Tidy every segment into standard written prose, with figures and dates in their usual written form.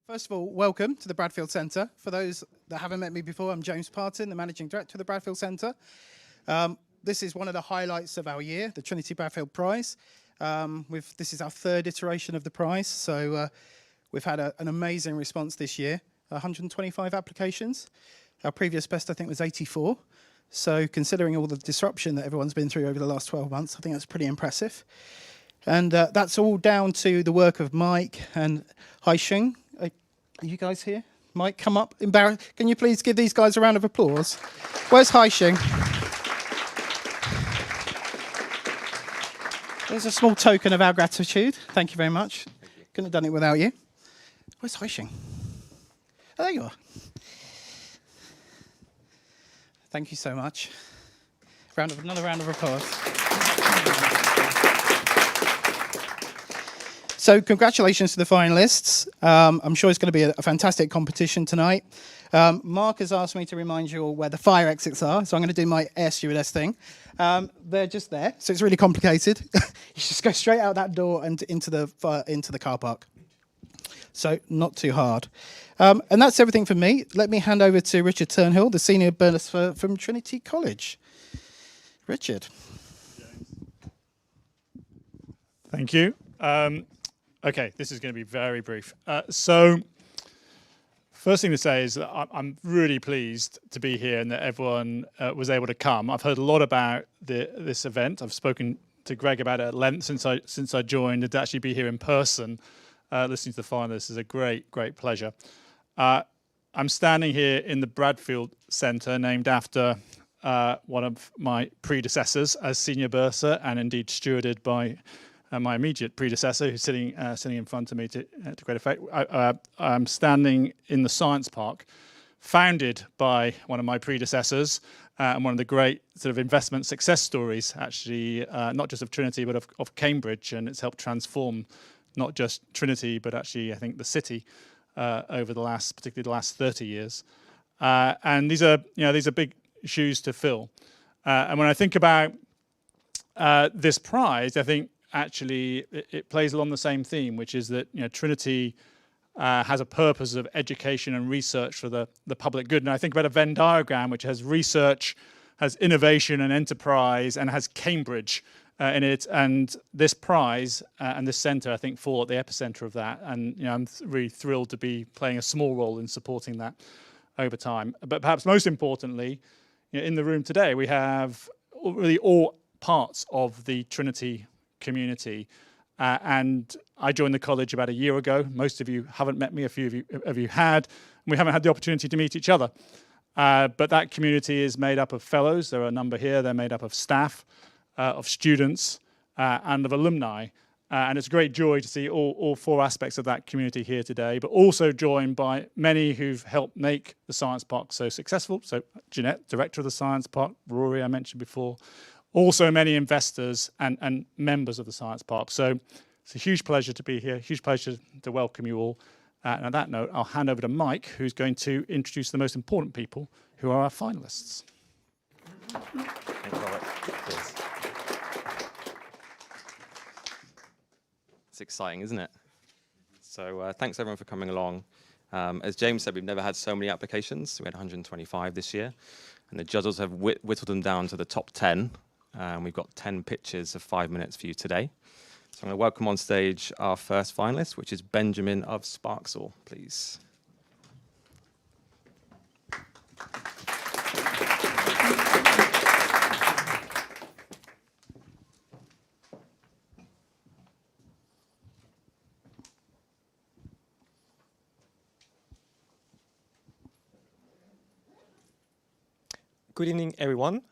First of all, welcome to the Bradfield Centre. For those that haven't met me before, I'm James Parton, the Managing Director of the Bradfield Centre. This is one of the highlights of our year, the Trinity Bradfield Prize. This is our third iteration of the prize, so we've had an amazing response this year, 125 applications. Our previous best, I think, was 84. So considering all the disruption that everyone's been through over the last 12 months, I think that's pretty impressive. And that's all down to the work of Mike and Haisheng. Are you guys here? Mike, come up. Can you please give these guys a round of applause? Where's Haisheng? There's a small token of our gratitude. Thank you very much. Couldn't have done it without you. Where's Haisheng? Oh, there you are. Thank you so much. Another round of applause. So congratulations to the finalists. I'm sure it's going to be a fantastic competition tonight. Mark has asked me to remind you all where the fire exits are, so I'm going to do my air stewardess thing. They're just there, so it's really complicated. You just go straight out that door and into the car park. So not too hard. And that's everything from me. Let me hand over to Richard Turnhill, the Senior Bonus from Trinity College. Richard. Thank you. Okay, this is going to be very brief. So, first thing to say is that I'm really pleased to be here and that everyone was able to come. I've heard a lot about this event. I've spoken to Greg about it at length since I joined, and to actually be here in person, listening to the finalists is a great pleasure. I'm standing here in the Bradfield Centre, named after one of my predecessors as senior bursar, and indeed stewarded by my immediate predecessor, who's sitting in front of me to great effect. I'm standing in the Science Park, founded by one of my predecessors, and one of the great sort of investment success stories, actually, not just of Trinity, but of Cambridge, and it's helped transform not just Trinity, but actually, I think, the city over particularly the last 30 years. And these are big shoes to fill. And when I think about this prize, I think actually it plays along the same theme, which is that Trinity has a purpose of education and research for the public good. And I think about a Venn diagram which has research, has innovation and enterprise, and has Cambridge in it. And this prize and this centre, I think, fall at the epicenter of that. And I'm really thrilled to be playing a small role in supporting that over time. But perhaps most importantly, in the room today, we have really all parts of the Trinity community. And I joined the college about a year ago. Most of you haven't met me, a few of you had. And we haven't had the opportunity to meet each other. But that community is made up of fellows. There are a number here. They're made up of staff, of students, and of alumni. And it's a great joy to see all four aspects of that community here today, but also joined by many who've helped make the Science Park so successful. So Jeanette, director of the Science Park, Rory, I mentioned before. Also many investors and members of the Science Park. So it's a huge pleasure to be here, huge pleasure to welcome you all. And on that note, I'll hand over to Mike, who's going to introduce the most important people who are our finalists. Thanks, Robert. Cheers. It's exciting, isn't it? So thanks everyone for coming along. As James said, we've never had so many applications. We had 125 this year. And the judges have whittled them down to the top 10. We've got 10 pitches of 5 minutes for you today. So I'm going to welcome on stage our first finalist, which is Benjamin of Sparksall, please. Good evening, everyone.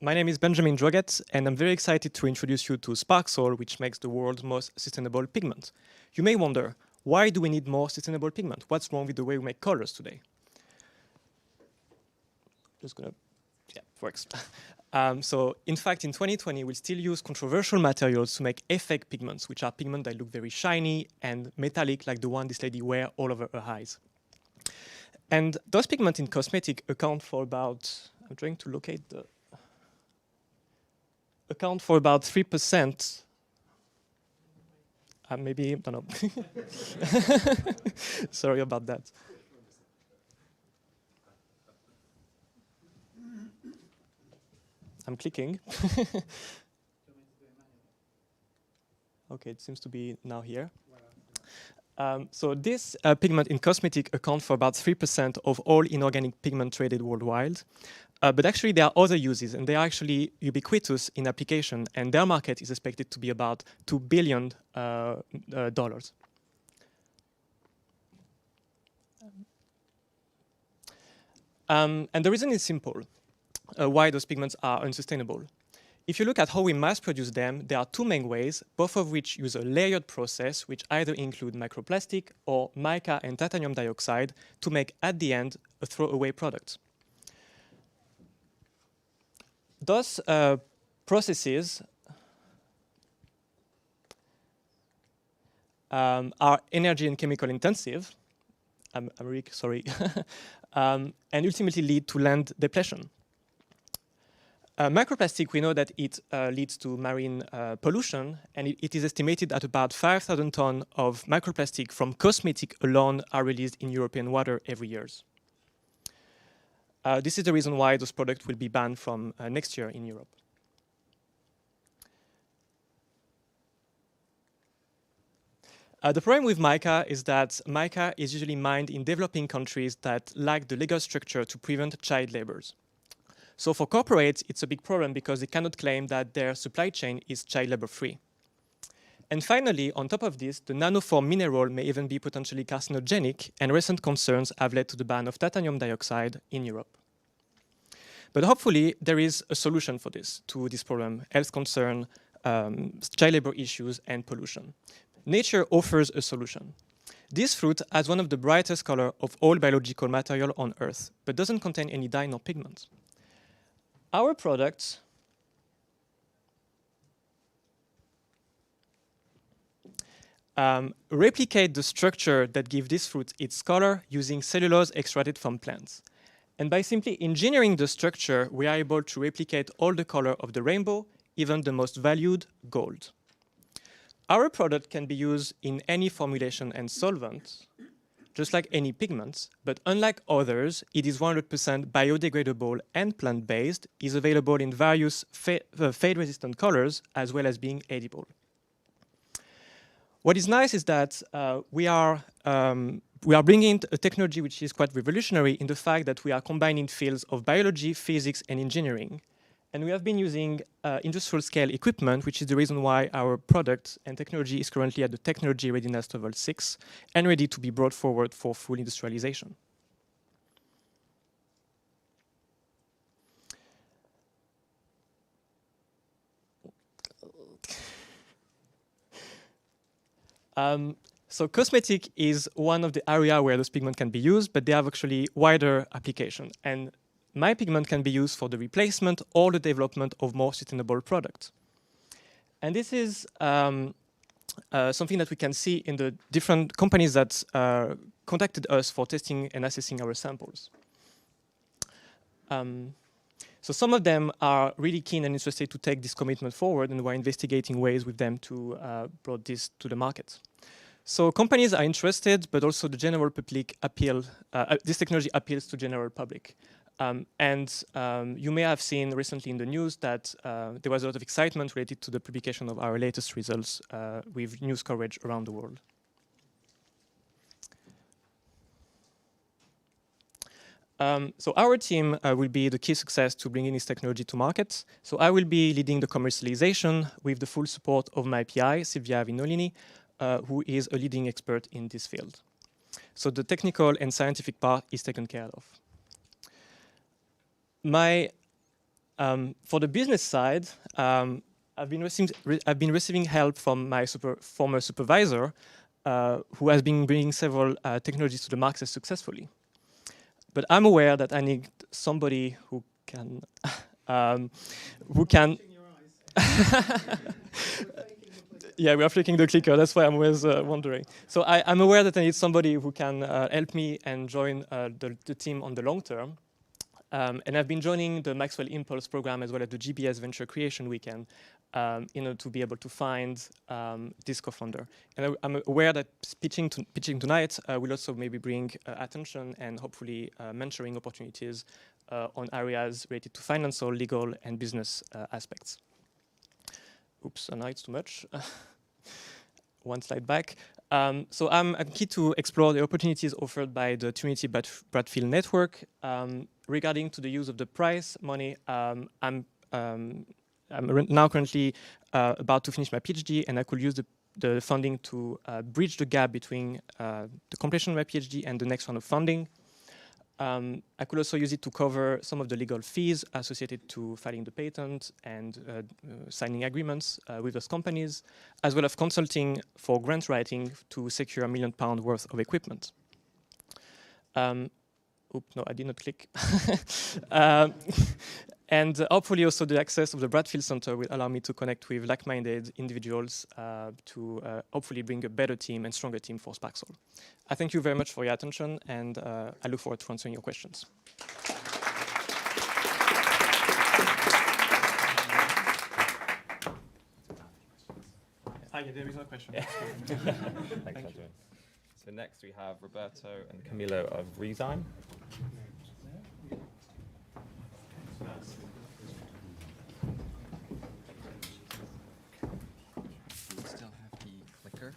My name is Benjamin Droget, and I'm very excited to introduce you to Sparksall, which makes the world's most sustainable pigment. You may wonder, why do we need more sustainable pigment? What's wrong with the way we make colors today? Yeah, it works. So, in fact, in 2020, we still use controversial materials to make effect pigments, which are pigments that look very shiny and metallic, like the one this lady wears all over her eyes. And those pigments in cosmetic account for about, I'm trying to locate the, account for about 3% maybe, don't know. Sorry about that. I'm clicking. Okay, it seems to be now here. So this pigment in cosmetic account for about 3% of all inorganic pigment traded worldwide. But actually there are other uses, and they are actually ubiquitous in application, and their market is expected to be about $2 billion. And the reason is simple, why those pigments are unsustainable. If you look at how we mass produce them, there are two main ways, both of which use a layered process, which either include microplastic or mica and titanium dioxide to make, at the end, a throwaway product. Those processes are energy and chemical intensive, I'm really sorry, and ultimately lead to land depletion. Microplastic, we know that it leads to marine pollution, and it is estimated that about 5,000 tons of microplastic from cosmetic alone are released in European water every year. This is the reason why those products will be banned from next year in Europe. The problem with mica is that mica is usually mined in developing countries that lack the legal structure to prevent child labor. So for corporates, it's a big problem because they cannot claim that their supply chain is child labor free. And finally, on top of this, the nanoform mineral may even be potentially carcinogenic, and recent concerns have led to the ban of titanium dioxide in Europe. But hopefully, there is a solution for this, to this problem, health concern, child labor issues, and pollution. Nature offers a solution. This fruit has one of the brightest colors of all biological material on Earth, but doesn't contain any dye nor pigment. Our products replicate the structure that gives this fruit its color using cellulose extracted from plants. And by simply engineering the structure, we are able to replicate all the color of the rainbow, even the most valued gold. Our product can be used in any formulation and solvent, just like any pigments, but unlike others, it is 100% biodegradable and plant-based, is available in various fade-resistant colors, as well as being edible. What is nice is that we are bringing a technology which is quite revolutionary in the fact that we are combining fields of biology, physics, and engineering. And we have been using industrial scale equipment, which is the reason why our product and technology is currently at the technology readiness level 6 and ready to be brought forward for full industrialization. So cosmetic is one of the areas where those pigments can be used, but they have actually wider application. And my pigment can be used for the replacement or the development of more sustainable products. And this is something that we can see in the different companies that contacted us for testing and assessing our samples. So some of them are really keen and interested to take this commitment forward, and we're investigating ways with them to bring this to the market. So companies are interested, but also the general public this technology appeals to general public. You may have seen recently in the news that there was a lot of excitement related to the publication of our latest results with news coverage around the world. So our team will be the key success to bringing this technology to market. So I will be leading the commercialization with the full support of my PI, Silvia Vinolini, who is a leading expert in this field. So the technical and scientific part is taken care of. For the business side, I've been receiving help from my former supervisor, who has been bringing several technologies to the market successfully. But I'm aware that I need somebody who can, Yeah, we are flicking the clicker. That's why I'm always wondering. So I'm aware that I need somebody who can help me and join the team on the long term. And I've been joining the Maxwell Impulse program as well as the GBS Venture Creation Weekend in order to be able to find this co-founder. And I'm aware that pitching tonight will also maybe bring attention and hopefully mentoring opportunities on areas related to financial, legal, and business aspects. Oops, now it's too much. One slide back. So I'm keen to explore the opportunities offered by the Trinity Bradfield network. Regarding to the use of the prize money, I'm now currently about to finish my PhD, and I could use the funding to bridge the gap between the completion of my PhD and the next round of funding. I could also use it to cover some of the legal fees associated to filing the patent and signing agreements with those companies, as well as consulting for grant writing to secure £1 million worth of equipment. Oops, no, I did not click. And hopefully also the access of the Bradfield Center will allow me to connect with like-minded individuals to hopefully bring a better team and stronger team for Sparksol. I thank you very much for your attention, and I look forward to answering your questions. Yeah, there is no question. Thanks, Adrian. So next we have Roberto and Camilo of Rezyme. We still have the clicker.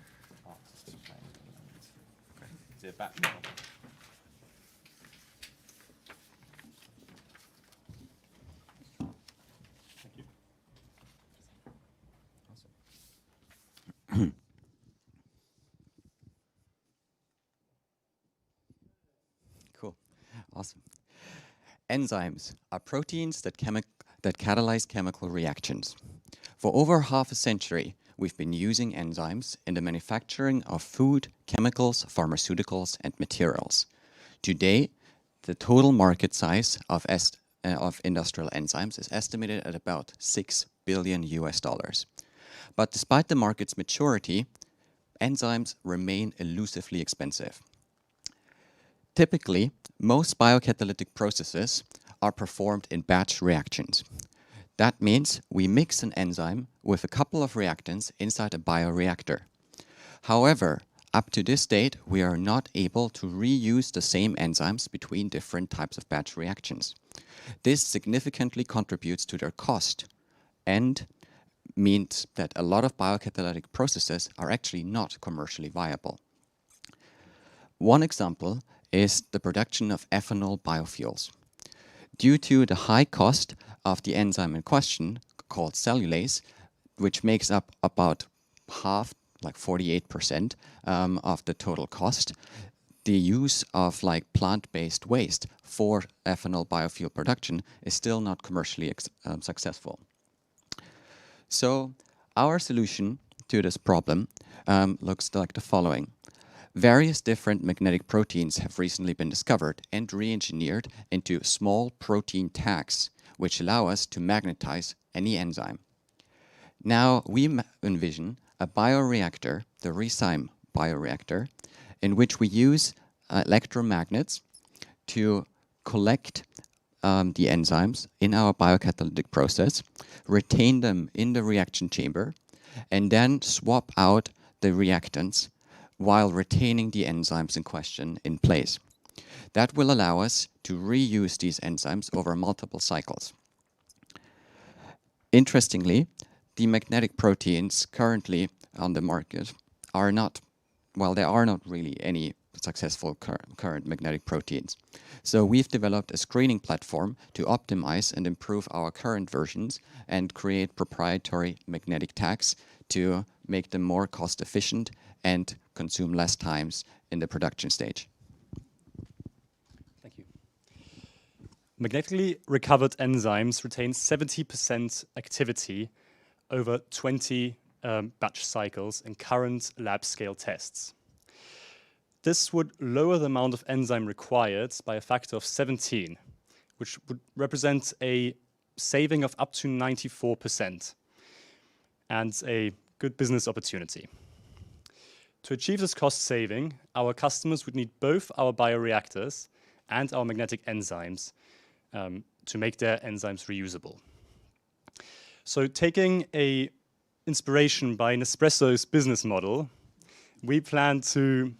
Okay. Is it back? Thank you. Cool. Awesome. Enzymes are proteins that catalyze chemical reactions. For over half a century, we've been using enzymes in the manufacturing of food, chemicals, pharmaceuticals, and materials. Today, the total market size of industrial enzymes is estimated at about $6 billion. But despite the market's maturity, enzymes remain elusively expensive. Typically, most biocatalytic processes are performed in batch reactions. That means we mix an enzyme with a couple of reactants inside a bioreactor. However, up to this date, we are not able to reuse the same enzymes between different types of batch reactions. This significantly contributes to their cost and means that a lot of biocatalytic processes are actually not commercially viable. One example is the production of ethanol biofuels. Due to the high cost of the enzyme in question, called cellulase, which makes up about half, like 48% of the total cost, the use of like plant-based waste for ethanol biofuel production is still not commercially successful. So our solution to this problem looks like the following. Various different magnetic proteins have recently been discovered and re-engineered into small protein tags, which allow us to magnetize any enzyme. Now we envision a bioreactor, the Rezyme bioreactor, in which we use electromagnets to collect the enzymes in our biocatalytic process, retain them in the reaction chamber, and then swap out the reactants while retaining the enzymes in question in place. That will allow us to reuse these enzymes over multiple cycles. Interestingly, the magnetic proteins currently on the market are not, well, there are not really any successful current magnetic proteins. So we've developed a screening platform to optimize and improve our current versions and create proprietary magnetic tags to make them more cost efficient and consume less times in the production stage. Thank you. Magnetically recovered enzymes retain 70% activity over 20 batch cycles in current lab scale tests. This would lower the amount of enzyme required by a factor of 17, which would represent a saving of up to 94% and a good business opportunity. To achieve this cost saving, our customers would need both our bioreactors and our magnetic enzymes to make their enzymes reusable. So taking a inspiration by Nespresso's business model, we plan to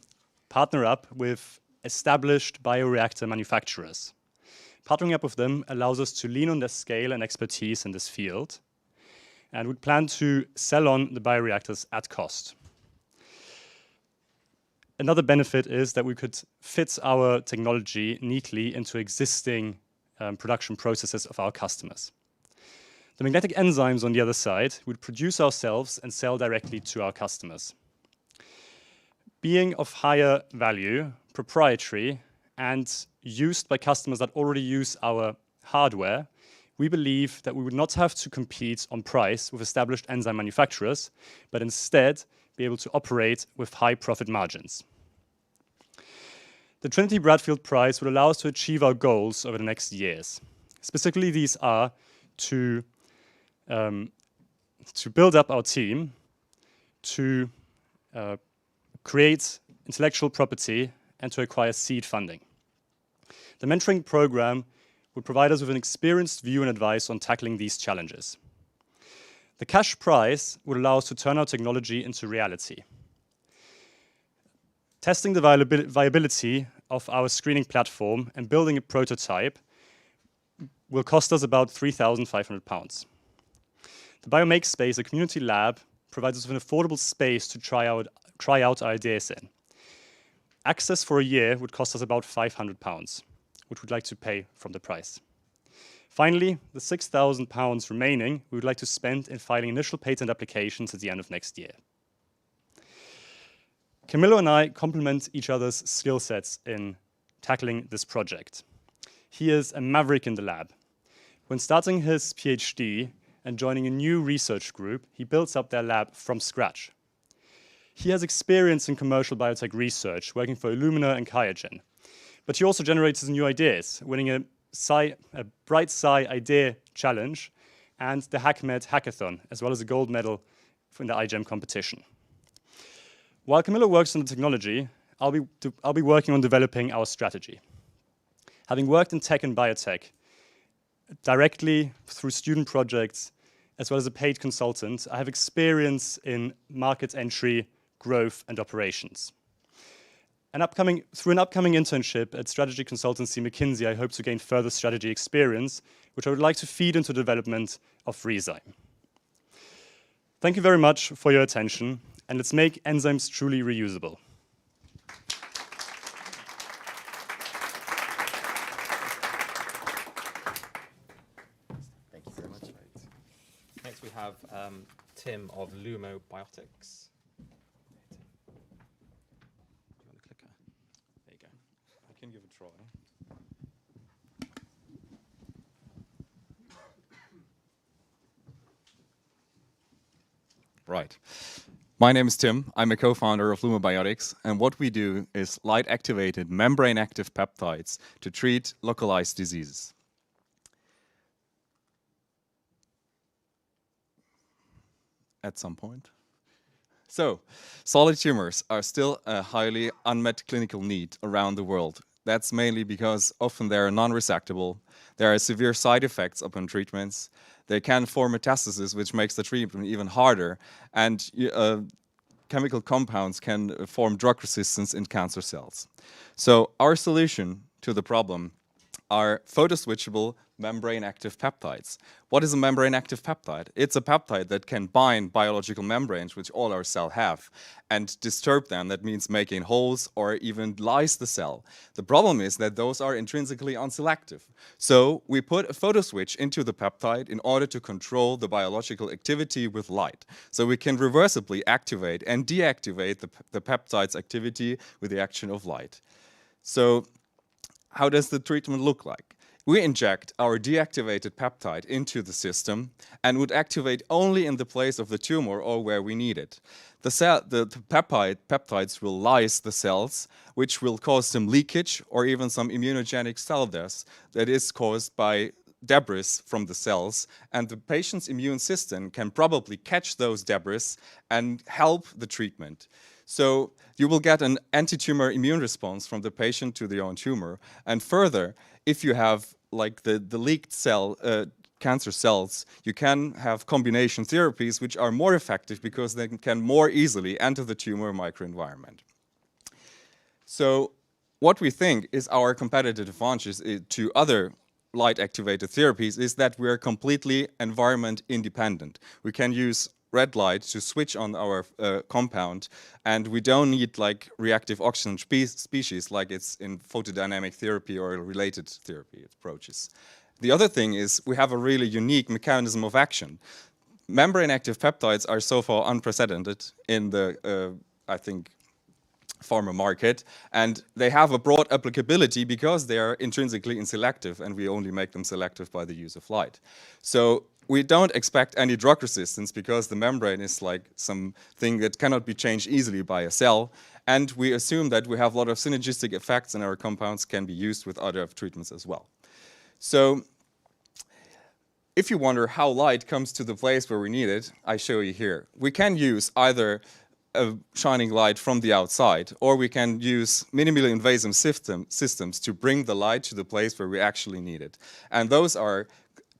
partner up with established bioreactor manufacturers. Partnering up with them allows us to lean on their scale and expertise in this field, and we plan to sell on the bioreactors at cost. Another benefit is that we could fit our technology neatly into existing production processes of our customers. The magnetic enzymes on the other side would produce ourselves and sell directly to our customers. Being of higher value, proprietary, and used by customers that already use our hardware, we believe that we would not have to compete on price with established enzyme manufacturers, but instead be able to operate with high profit margins. The Trinity Bradfield Prize will allow us to achieve our goals over the next years. Specifically, these are to build up our team, to create intellectual property, and to acquire seed funding. The mentoring program will provide us with an experienced view and advice on tackling these challenges. The cash prize will allow us to turn our technology into reality. Testing the viability of our screening platform and building a prototype will cost us about £3,500. The Biomake Space, a community lab, provides us with an affordable space to try out our ideas in. Access for a year would cost us about £500, which we'd like to pay from the price. Finally, the £6,000 remaining we would like to spend in filing initial patent applications at the end of next year. Camillo and I complement each other's skill sets in tackling this project. He is a maverick in the lab. When starting his PhD and joining a new research group, he builds up their lab from scratch. He has experience in commercial biotech research, working for Illumina and QIAGEN. But he also generates his new ideas, winning a Bright Sci Idea Challenge and the HackMed Hackathon, as well as a gold medal in the iGEM competition. While Camillo works on the technology, I'll be working on developing our strategy. Having worked in tech and biotech, directly through student projects, as well as a paid consultant, I have experience in market entry, growth, and operations. Through an upcoming internship at strategy consultancy McKinsey, I hope to gain further strategy experience, which I would like to feed into the development of Rezyme. Thank you very much for your attention, and let's make enzymes truly reusable. Thank you very much. Next we have Tim of Plumabiotics. There you go. I can give it a try. Right. My name is Tim. I'm a co-founder of Plumabiotics, and what we do is light-activated, membrane-active peptides to treat localized diseases. At some point. So, solid tumors are still a highly unmet clinical need around the world. That's mainly because often they are non-resectable, there are severe side effects upon treatments, they can form metastasis, which makes the treatment even harder, and chemical compounds can form drug resistance in cancer cells. So our solution to the problem are photoswitchable membrane-active peptides. What is a membrane-active peptide? It's a peptide that can bind biological membranes, which all our cells have, and disturb them. That means making holes or even lyse the cell. The problem is that those are intrinsically unselective. So we put a photoswitch into the peptide in order to control the biological activity with light. So we can reversibly activate and deactivate the peptide's activity with the action of light. So how does the treatment look like? We inject our deactivated peptide into the system and would activate only in the place of the tumor or where we need it. The peptides will lyse the cells, which will cause some leakage or even some immunogenic cell death that is caused by debris from the cells, and the patient's immune system can probably catch those debris and help the treatment. So you will get an anti-tumor immune response from the patient to their own tumor. And further, if you have like the leaked cell cancer cells, you can have combination therapies which are more effective because they can more easily enter the tumor microenvironment. So what we think is our competitive advantage to other light-activated therapies is that we are completely environment independent. We can use red light to switch on our compound, and we don't need like reactive oxygen species like it's in photodynamic therapy or related therapy approaches. The other thing is we have a really unique mechanism of action. Membrane-active peptides are so far unprecedented in the, I think, pharma market, and they have a broad applicability because they are intrinsically inselective, and we only make them selective by the use of light. So we don't expect any drug resistance because the membrane is like something that cannot be changed easily by a cell, and we assume that we have a lot of synergistic effects and our compounds can be used with other treatments as well. So if you wonder how light comes to the place where we need it, I show you here. We can use either a shining light from the outside, or we can use minimally invasive systems to bring the light to the place where we actually need it. And those are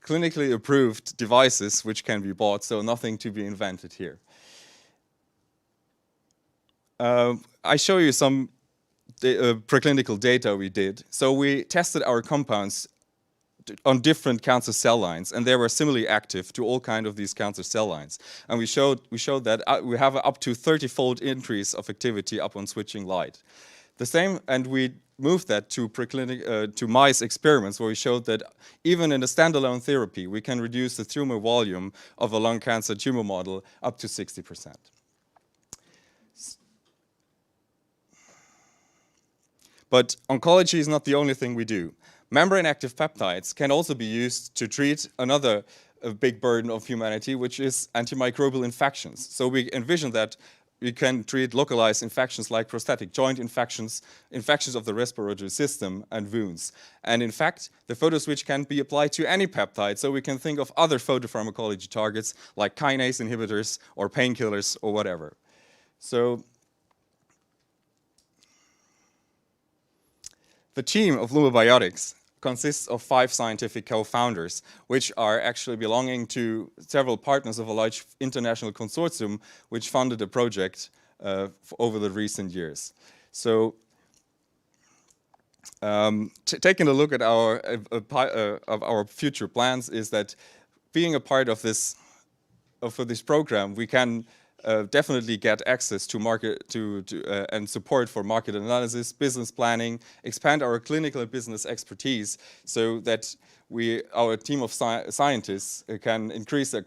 clinically approved devices which can be bought, so nothing to be invented here. I show you some preclinical data we did. So we tested our compounds on different cancer cell lines, and they were similarly active to all kinds of these cancer cell lines. And we showed that we have an up to 30-fold increase of activity upon switching light. The same, and we moved that to to mice experiments where we showed that even in a standalone therapy, we can reduce the tumor volume of a lung cancer tumor model up to 60%. But oncology is not the only thing we do. Membrane-active peptides can also be used to treat another big burden of humanity, which is antimicrobial infections. So we envision that we can treat localized infections like prosthetic joint infections, infections of the respiratory system, and wounds. And in fact, the photoswitch can be applied to any peptide, so we can think of other photopharmacology targets like kinase inhibitors or painkillers or whatever. So the team of Plumabiotics consists of 5 scientific co-founders, which are actually belonging to several partners of a large international consortium which funded the project over the recent years. So taking a look at our future plans is that being a part of this program, we can definitely get access to market and support for market analysis, business planning, expand our clinical and business expertise so that our team of scientists can increase the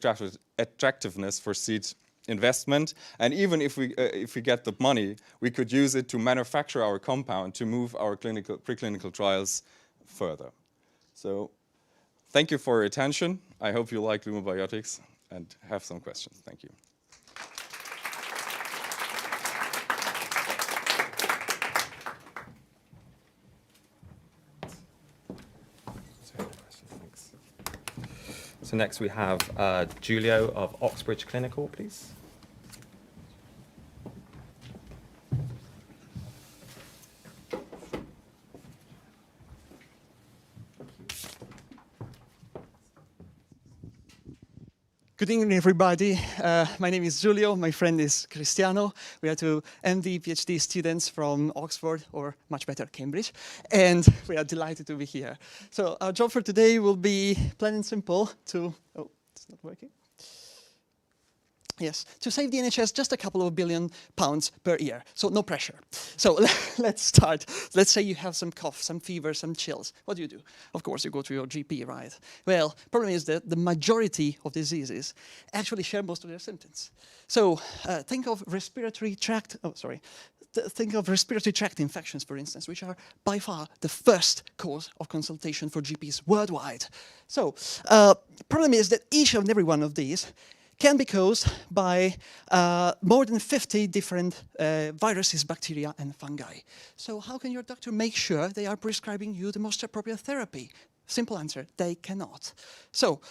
attractiveness for seed investment. And even if we get the money, we could use it to manufacture our compound to move our preclinical trials further. So thank you for your attention. I hope you like Plumabiotics and have some questions. Thank you. So next we have Giulio of Oxbridge Clinical, please. Good evening, everybody. My name is Giulio. My friend is Cristiano. We are two MD, PhD students from Oxford, or much better, Cambridge. And we are delighted to be here. So our job for today will be plain and simple to... Oh, it's not working. Yes, to save the NHS just a couple of £billion per year, so no pressure. So let's start. Let's say you have some cough, some fever, some chills. What do? Of course, you go to your GP, right? Well, problem is that the majority of diseases actually share most of their symptoms. So think of respiratory tract, think of respiratory tract infections, for instance, which are by far the first cause of consultation for GPs worldwide. So problem is that each and every one of these can be caused by more than 50 different viruses, bacteria, and fungi. So how can your doctor make sure they are prescribing you the most appropriate therapy? Simple answer, they cannot. So,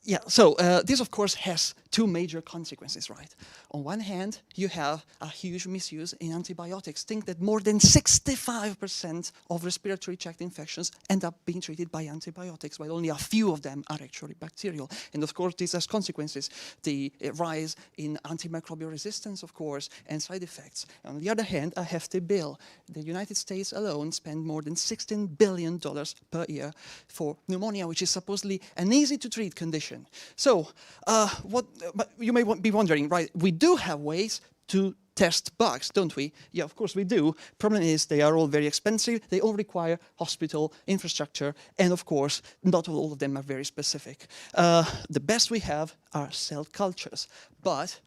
this of course has two major consequences, right? On one hand, you have a huge misuse in antibiotics. Think that more than 65% of respiratory tract infections end up being treated by antibiotics, while only a few of them are actually bacterial. And of course, this has consequences. The rise in antimicrobial resistance, of course, and side effects. On the other hand, a hefty bill. The United States alone spend more than $16 billion per year for pneumonia, which is supposedly an easy-to-treat condition. So, but you may be wondering, right, we do have ways to test bugs, don't we? Yeah, of course we do. Problem is they are all very expensive, they all require hospital infrastructure, and of course, not all of them are very specific. The best we have are cell cultures, but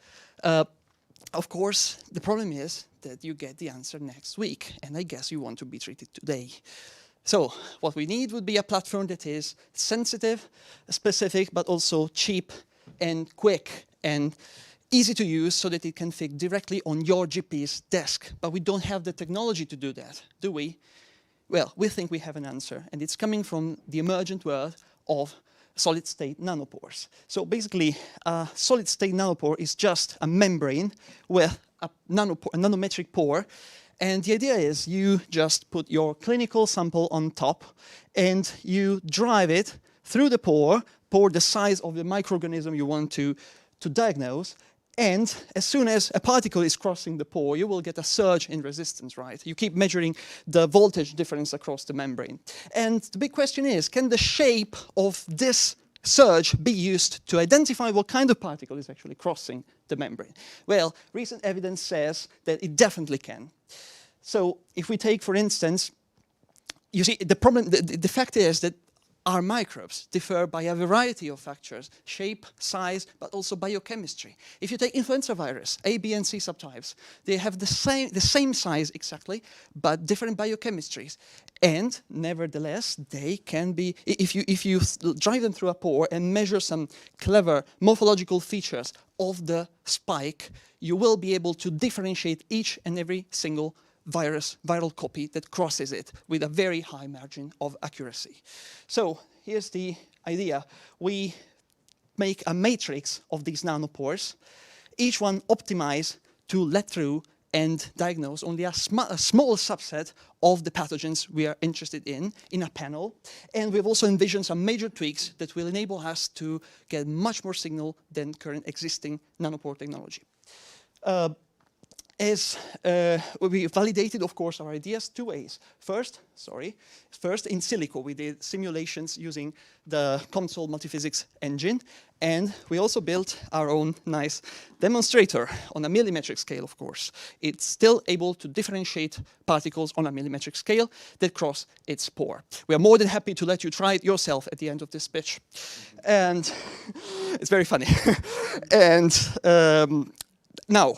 of course, the problem is that you get the answer next week, and I guess you want to be treated today. So what we need would be a platform that is sensitive, specific, but also cheap and quick and easy to use so that it can fit directly on your GP's desk. But we don't have the technology to do that, do we? Well, we think we have an answer, and it's coming from the emergent world of solid-state nanopores. So basically, a solid-state nanopore is just a membrane with a nanometric pore. And the idea is you just put your clinical sample on top and you drive it through the pore the size of the microorganism you want to diagnose. And as soon as a particle is crossing the pore, you will get a surge in resistance, right? You keep measuring the voltage difference across the membrane. And the big question is, can the shape of this surge be used to identify what kind of particle is actually crossing the membrane? Well, recent evidence says that it definitely can. So if we take, for instance, you see, the problem, the fact is that our microbes differ by a variety of factors, shape, size, but also biochemistry. If you take influenza virus, A, B, and C subtypes, they have the same size exactly, but different biochemistries. And nevertheless, they can be, if you drive them through a pore and measure some clever morphological features of the spike, you will be able to differentiate each and every single viral copy that crosses it with a very high margin of accuracy. So here's the idea. We make a matrix of these nanopores, each one optimized to let through and diagnose only a small subset of the pathogens we are interested in a panel. And we've also envisioned some major tweaks that will enable us to get much more signal than current existing nanopore technology. We validated, of course, our ideas two ways. First, in silico, we did simulations using the COMSOL multiphysics engine, and we also built our own nice demonstrator on a millimetric scale, of course. It's still able to differentiate particles on a millimetric scale that cross its pore. We are more than happy to let you try it yourself at the end of this pitch. And it's very funny. And now,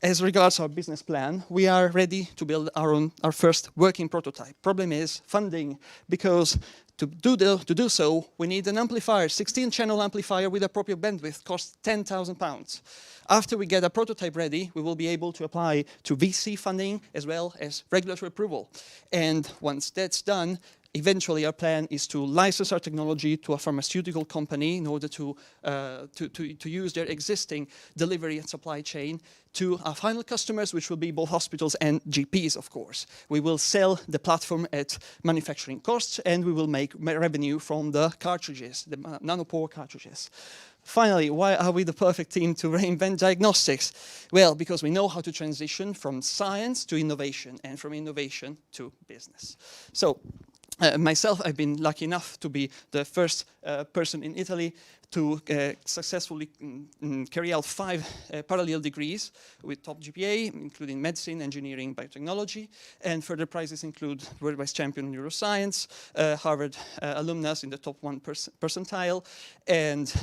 as regards our business plan, we are ready to build our first working prototype. Problem is funding, because to do so, we need an amplifier, 16-channel amplifier with appropriate bandwidth, costs £10,000. After we get a prototype ready, we will be able to apply to VC funding as well as regulatory approval. And once that's done, eventually our plan is to license our technology to a pharmaceutical company in order to use their existing delivery and supply chain to our final customers, which will be both hospitals and GPs, of course. We will sell the platform at manufacturing costs, and we will make revenue from the cartridges, the nanopore cartridges. Finally, why are we the perfect team to reinvent diagnostics? Well, because we know how to transition from science to innovation, and from innovation to business. So, myself, I've been lucky enough to be the first person in Italy to successfully carry out 5 parallel degrees with top GPA, including medicine, engineering, biotechnology, and further prizes include World Vice Champion in Neuroscience, Harvard alumnus in the top 1 percentile, and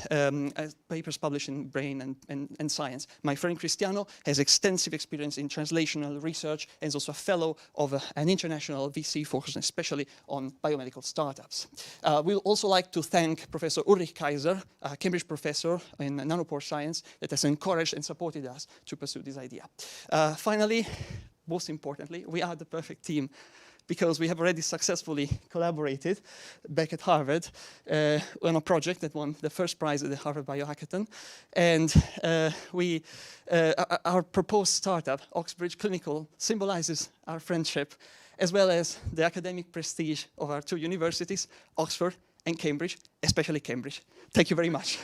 papers published in Brain and Science. My friend Cristiano has extensive experience in translational research and is also a fellow of an international VC focused especially on biomedical startups. We'd also like to thank Professor Ulrich Kaiser, a Cambridge professor in nanopore science, that has encouraged and supported us to pursue this idea. Finally, most importantly, we are the perfect team because we have already successfully collaborated back at Harvard on a project that won the first prize at the Harvard Biohackathon. And our proposed startup, Oxbridge Clinical, symbolizes our friendship, as well as the academic prestige of our two universities, Oxford and Cambridge, especially Cambridge. Thank you very much.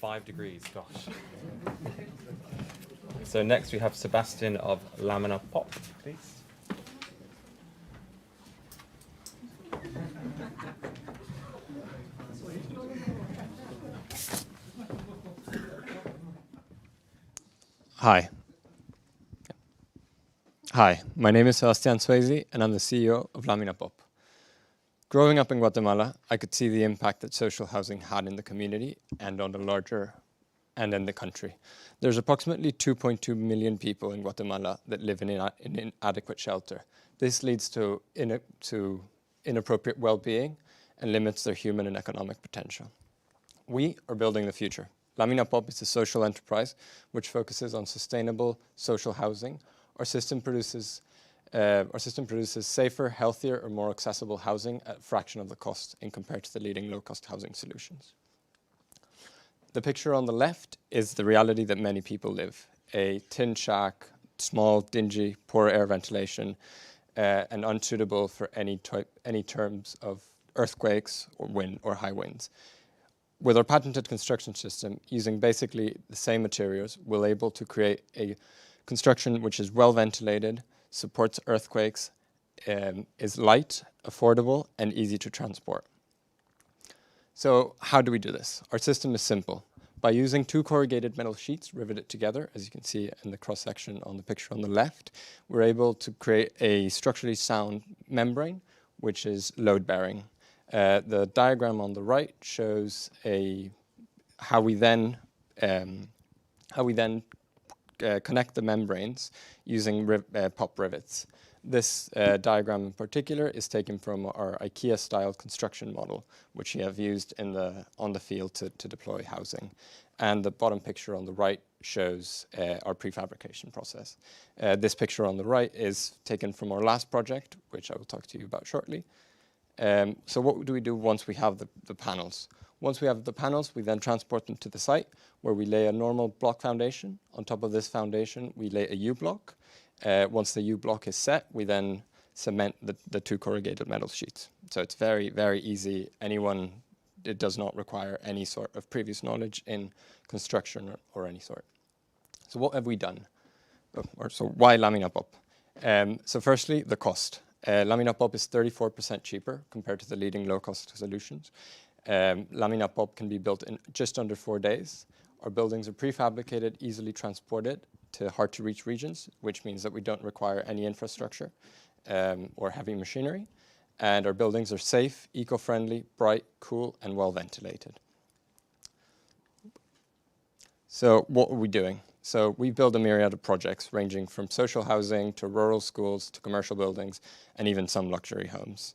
5 degrees, gosh. So next we have Sebastian of Laminapop, please. Hi. Hi, my name is Sebastian Swayze, and I'm the CEO of Laminapop. Growing up in Guatemala, I could see the impact that social housing had in the community and on the larger and in the country. There's approximately 2.2 million people in Guatemala that live in inadequate shelter. This leads to inappropriate well-being and limits their human and economic potential. We are building the future. Laminapop is a social enterprise which focuses on sustainable social housing. Our system produces safer, healthier, or more accessible housing at a fraction of the cost in compared to the leading low-cost housing solutions. The picture on the left is the reality that many people live. A tin shack, small, dingy, poor air ventilation, and unsuitable for any terms of earthquakes or wind or high winds. With our patented construction system, using basically the same materials, we're able to create a construction which is well ventilated, supports earthquakes, is light, affordable, and easy to transport. So how do we do this? Our system is simple. By using 2 corrugated metal sheets riveted together, as you can see in the cross-section on the picture on the left, we're able to create a structurally sound membrane, which is load-bearing. The diagram on the right shows how we then connect the membranes using pop rivets. This diagram in particular is taken from our IKEA-style construction model, which we have used on the field to deploy housing. And the bottom picture on the right shows our prefabrication process. This picture on the right is taken from our last project, which I will talk to you about shortly. So what do we do once we have the panels? Once we have the panels, we then transport them to the site where we lay a normal block foundation. On top of this foundation, we lay a U-block. Once the U-block is set, we then cement the 2 corrugated metal sheets. So it's very, very easy. It does not require any sort of previous knowledge in construction or any sort. So what have we done? So why Laminapop? So firstly, the cost. Laminapop is 34% cheaper compared to the leading low-cost solutions. Laminapop can be built in just under 4 days. Our buildings are prefabricated, easily transported to hard-to-reach regions, which means that we don't require any infrastructure or heavy machinery. And our buildings are safe, eco-friendly, bright, cool, and well-ventilated. So what are we doing? So we build a myriad of projects ranging from social housing to rural schools to commercial buildings and even some luxury homes.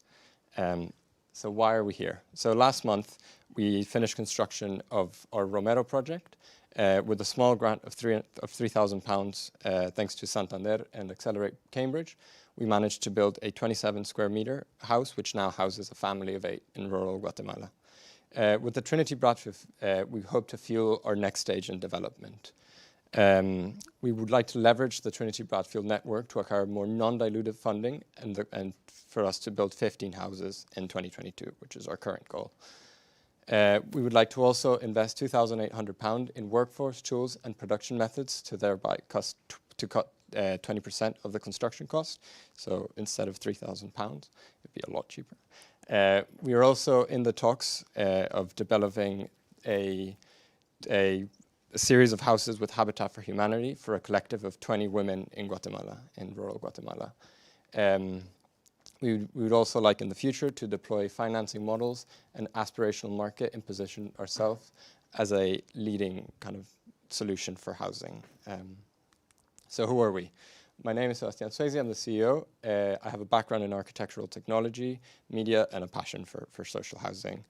So why are we here? So last month, we finished construction of our Romero project with a small grant of £3,000 thanks to Santander and Accelerate Cambridge. We managed to build a 27 square meter house, which now houses a family of 8 in rural Guatemala. With the Trinity Bradfield, we hope to fuel our next stage in development. We would like to leverage the Trinity Bradfield network to acquire more non-dilutive funding and for us to build 15 houses in 2022, which is our current goal. We would like to also invest £2,800 in workforce, tools, and production methods to thereby cut 20% of the construction cost. So instead of £3,000, it'd be a lot cheaper. We are also in the talks of developing a series of houses with Habitat for Humanity for a collective of 20 women in Guatemala, in rural Guatemala. We would also like in the future to deploy financing models and aspirational market and position ourselves as a leading kind of solution for housing. So who are we? My name is Sebastian Swayze, I'm the CEO. I have a background in architectural technology, media, and a passion for social housing.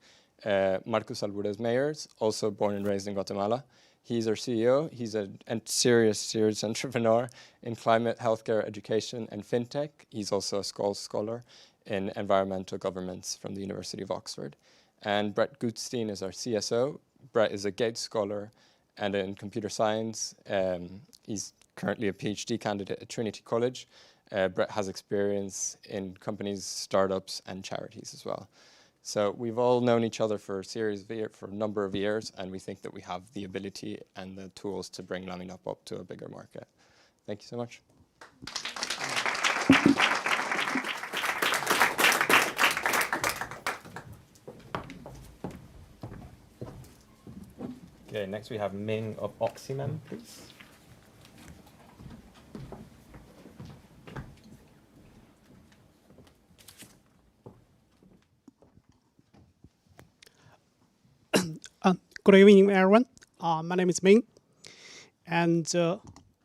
Marcos Alvarez Meyers, also born and raised in Guatemala. He's our CEO. He's a serious entrepreneur in climate, healthcare, education, and fintech. He's also a scholar in environmental governance from the University of Oxford. And Brett Gutstein is our CSO. Brett is a Gates Scholar and in computer science. He's currently a PhD candidate at Trinity College. Brett has experience in companies, startups, and charities as well. So we've all known each other for a number of years, and we think that we have the ability and the tools to bring Laminapop to a bigger market. Thank you so much. Okay, next we have Ming of Oxymem, please. Good evening, everyone. My name is Ming, and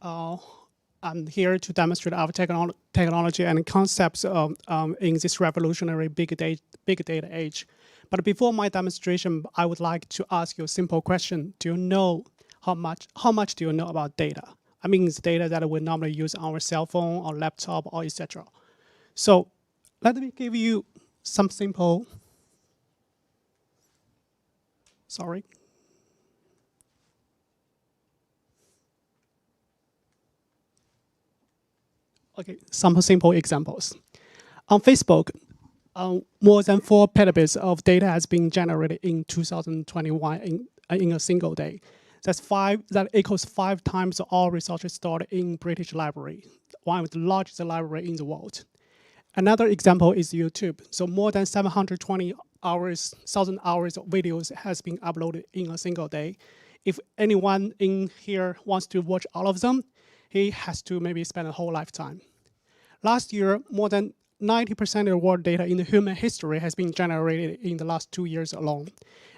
I'm here to demonstrate our technology and concepts in this revolutionary big data age. But before my demonstration, I would like to ask you a simple question: do you know how much do you know about data? I mean, it's data that we normally use on our cell phone or laptop or etc. So let me give you some simple. Sorry. Okay, some simple examples. On Facebook, more than 4 petabytes of data has been generated in 2021 in a single day. That equals 5 times all research stored in British Library, one of the largest library in the world. Another example is YouTube. So more than 720,000 hours of videos has been uploaded in a single day. If anyone in here wants to watch all of them, he has to maybe spend a whole lifetime. Last year, more than 90% of the world data in the human history has been generated in the last 2 years alone.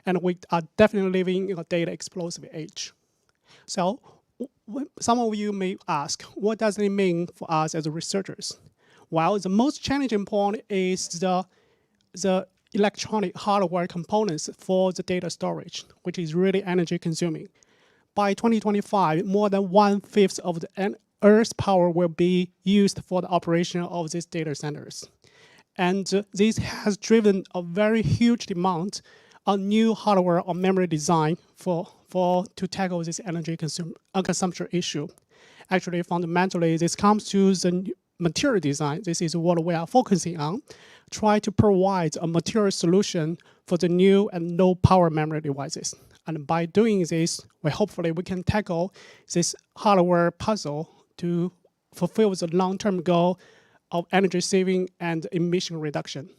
And we are definitely living in a data explosive age. So some of you may ask, what does it mean for us as researchers? Well, the most challenging point is the electronic hardware components for the data storage, which is really energy consuming. By 2025, more than 1/5 of the Earth's power will be used for the operation of these data centers. And this has driven a very huge demand on new hardware or memory design to tackle this energy consumption issue. Actually, fundamentally, this comes to the material design. This is what we are focusing on. Try to provide a material solution for the new and low power memory devices. And by doing this, hopefully we can tackle this hardware puzzle to fulfill the long-term goal of energy saving and emission reduction.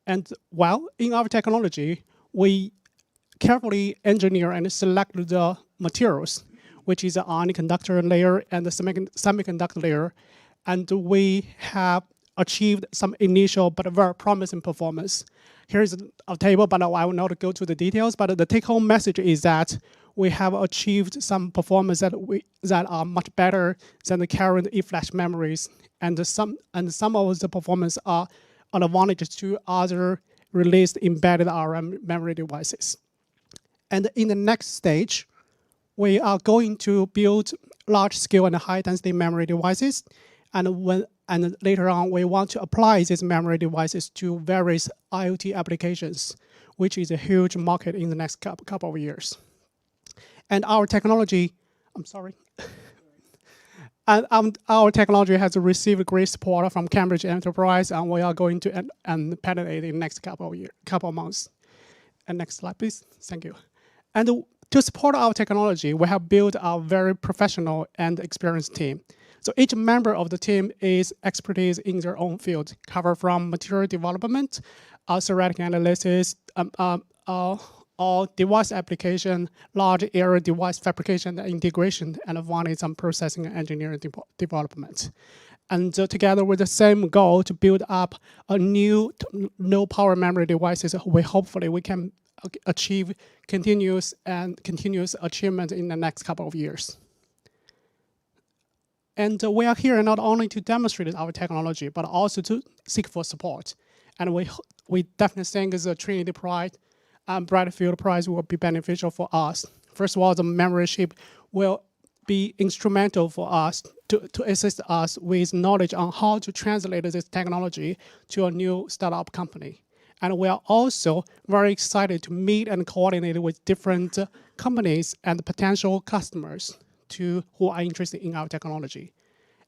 And while in our technology, we carefully engineer and select the materials, which is the ionic conductor layer and the semiconductor layer. And we have achieved some initial but very promising performance. Here's a table, but I will not go to the details. But the take-home message is that we have achieved some performance that are much better than the current eFlash memories, and some of the performance are an advantage to other released embedded ARM memory devices. And in the next stage, we are going to build large-scale and high-density memory devices, and later on, we want to apply these memory devices to various IoT applications, which is a huge market in the next couple of years. And our technology, and our technology has received great support from Cambridge Enterprise, and we are going to patent it in the next couple of months. And next slide, please. Thank you. And to support our technology, we have built a very professional and experienced team. So each member of the team is expertise in their own field, cover from material development, theoretic analysis, or device application, large area device fabrication and integration, and finally some processing and engineering development. And together with the same goal to build up a new low power memory devices, hopefully we can achieve continuous achievement in the next couple of years. And we are here not only to demonstrate our technology, but also to seek for support. And we definitely thank the Trinity Pride Bradfield Prize will be beneficial for us. First of all, the memory chip will be instrumental for us to assist us with knowledge on how to translate this technology to a new startup company. And we are also very excited to meet and coordinate with different companies and potential customers who are interested in our technology.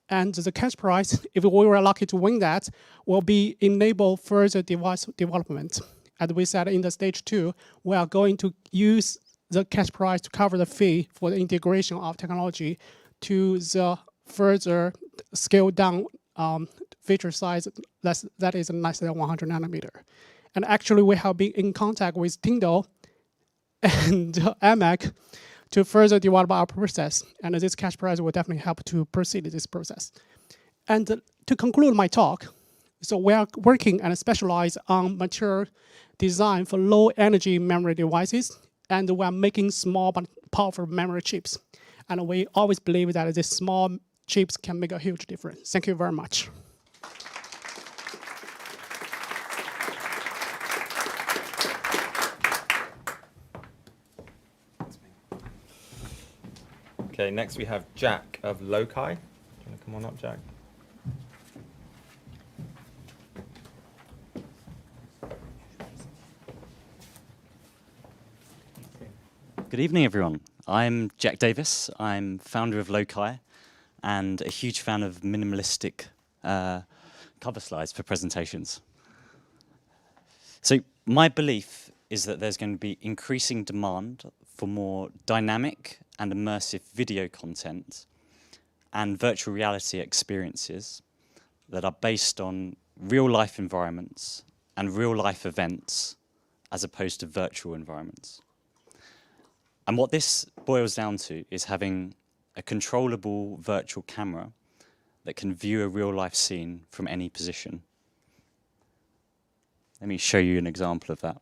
And the cash prize, if we were lucky to win that, will be enable further device development. As we said in the stage 2, we are going to use the cash prize to cover the fee for the integration of technology to the further scale down feature size that is less than 100 nanometer. And actually, we have been in contact with Tyndall and AMAC to further develop our process. And this cash prize will definitely help to proceed this process. And to conclude my talk, so we are working and specialize on mature design for low energy memory devices. And we are making small but powerful memory chips. And we always believe that these small chips can make a huge difference. Thank you very much. Okay, next we have Jack of Loci. Do you want to come on up, Jack? Good evening, everyone. I'm Jack Davis. I'm founder of Loci and a huge fan of minimalistic cover slides for presentations. So my belief is that there's going to be increasing demand for more dynamic and immersive video content and virtual reality experiences that are based on real-life environments and real-life events as opposed to virtual environments. And what this boils down to is having a controllable virtual camera that can view a real-life scene from any position. Let me show you an example of that.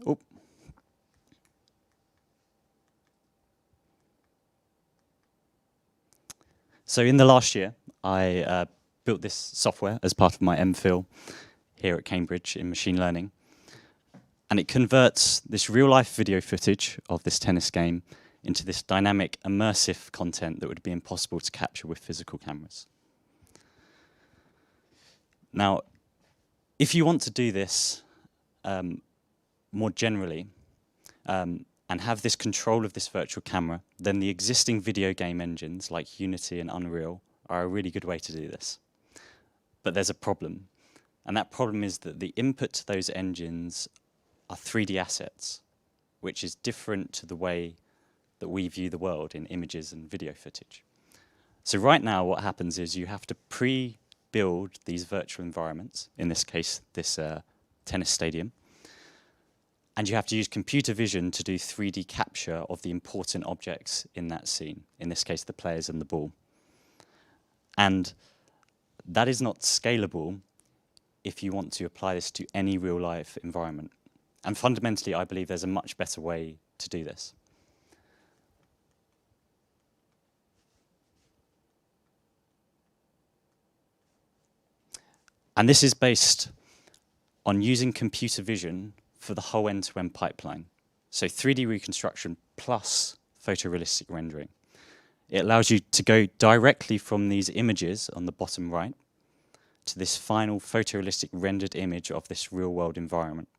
Oh. So in the last year, I built this software as part of my MPhil here at Cambridge in machine learning. And it converts this real-life video footage of this tennis game into this dynamic, immersive content that would be impossible to capture with physical cameras. Now, if you want to do this more generally, and have this control of this virtual camera, then the existing video game engines like Unity and Unreal are a really good way to do this. But there's a problem. And that problem is that the input to those engines are 3D assets, which is different to the way that we view the world in images and video footage. So right now what happens is you have to pre-build these virtual environments, in this case, this tennis stadium, and you have to use computer vision to do 3D capture of the important objects in that scene, in this case, the players and the ball. And that is not scalable if you want to apply this to any real-life environment. And fundamentally, I believe there's a much better way to do this. And this is based on using computer vision for the whole end-to-end pipeline. So 3D reconstruction plus photorealistic rendering. It allows you to go directly from these images on the bottom right to this final photorealistic rendered image of this real-world environment.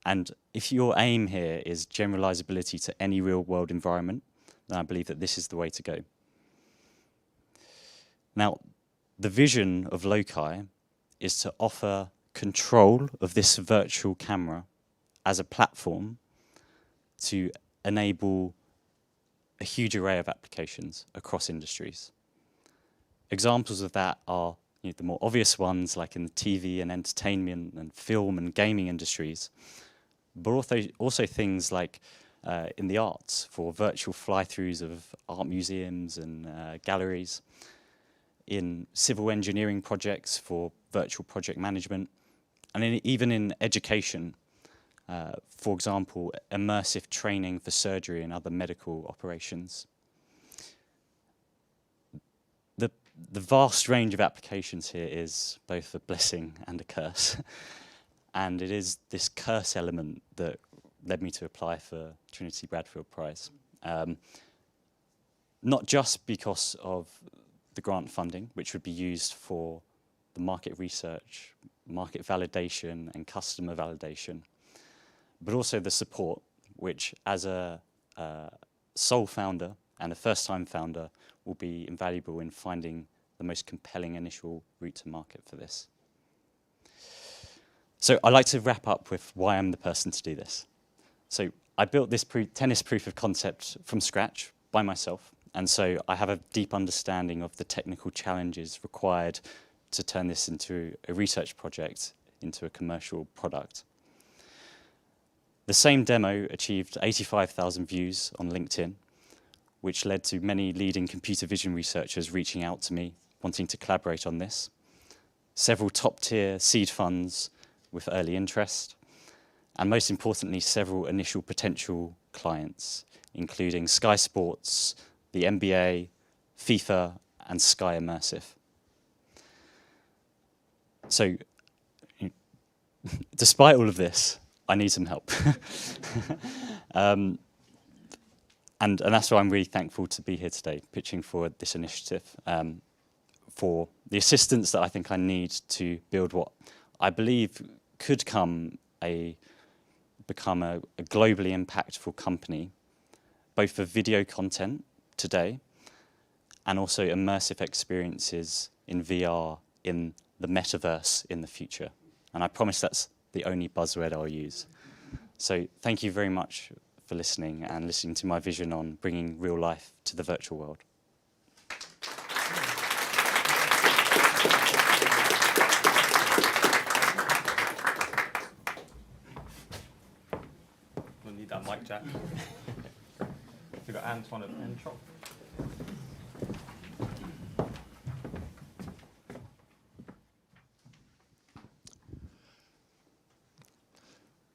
And if your aim here is generalizability to any real-world environment, then I believe that this is the way to go. Now, the vision of Loci is to offer control of this virtual camera as a platform to enable a huge array of applications across industries. Examples of that are the more obvious ones, like in the TV and entertainment and film and gaming industries, but also things like in the arts for virtual fly-throughs of art museums and galleries, in civil engineering projects for virtual project management, and even in education, for example, immersive training for surgery and other medical operations. The vast range of applications here is both a blessing and a curse. And it is this curse element that led me to apply for Trinity Bradfield Prize. Not just because of the grant funding, which would be used for the market research, market validation, and customer validation, but also the support, which as a sole founder and a first-time founder will be invaluable in finding the most compelling initial route to market for this. So I'd like to wrap up with why I'm the person to do this. So I built this tennis proof of concept from scratch by myself, and so I have a deep understanding of the technical challenges required to turn this into a research project, into a commercial product. The same demo achieved 85,000 views on LinkedIn, which led to many leading computer vision researchers reaching out to me, wanting to collaborate on this. Several top-tier seed funds with early interest, and most importantly, several initial potential clients, including Sky Sports, the NBA, FIFA, and Sky Immersive. So, despite all of this, I need some help. And that's why I'm really thankful to be here today, pitching for this initiative, for the assistance that I think I need to build what I believe could become a globally impactful company, both for video content today and also immersive experiences in VR in the metaverse in the future. And I promise that's the only buzzword I'll use. So thank you very much for listening and listening to my vision on bringing real life to the virtual world. We'll need that mic jack. We've got Antoine at Entrop.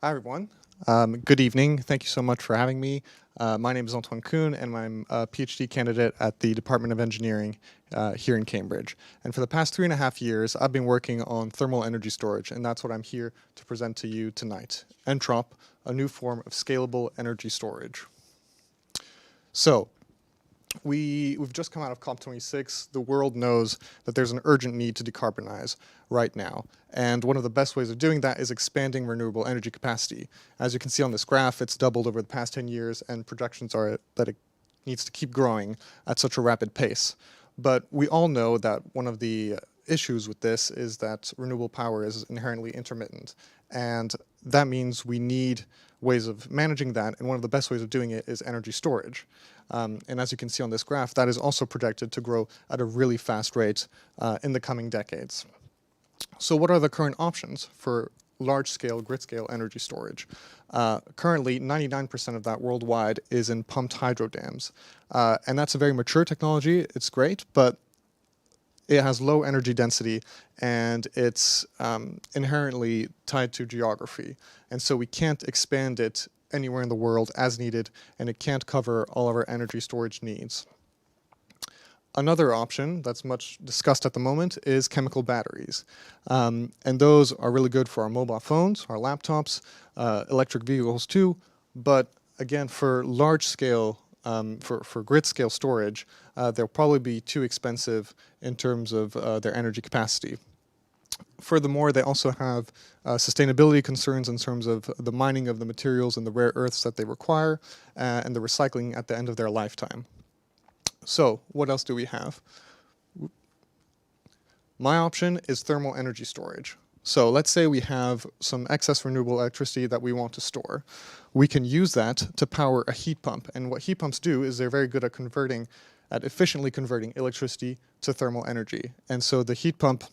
Hi, everyone. Good evening. Thank you so much for having me. My name is Antoine Kuhn, and I'm a PhD candidate at the Department of Engineering here in Cambridge. And for the past 3.5 years, I've been working on thermal energy storage, and that's what I'm here to present to you tonight. Entrop, a new form of scalable energy storage. So, we've just come out of COP26. The world knows that there's an urgent need to decarbonize right now. And one of the best ways of doing that is expanding renewable energy capacity. As you can see on this graph, it's doubled over the past 10 years, and projections are that it needs to keep growing at such a rapid pace. But we all know that one of the issues with this is that renewable power is inherently intermittent. And that means we need ways of managing that, and one of the best ways of doing it is energy storage. And as you can see on this graph, that is also projected to grow at a really fast rate in the coming decades. So what are the current options for large-scale, grid-scale energy storage? Currently, 99% of that worldwide is in pumped hydro dams. And that's a very mature technology. It's great, but it has low energy density, and it's inherently tied to geography. And so we can't expand it anywhere in the world as needed, and it can't cover all of our energy storage needs. Another option that's much discussed at the moment is chemical batteries. And those are really good for our mobile phones, our laptops, electric vehicles too, but again, for large scale, for grid scale storage, they'll probably be too expensive in terms of their energy capacity. Furthermore, they also have sustainability concerns in terms of the mining of the materials and the rare earths that they require, and the recycling at the end of their lifetime. So, what else do we have? My option is thermal energy storage. So let's say we have some excess renewable electricity that we want to store. We can use that to power a heat pump. And what heat pumps do is they're very good at efficiently converting electricity to thermal energy. And so the heat pump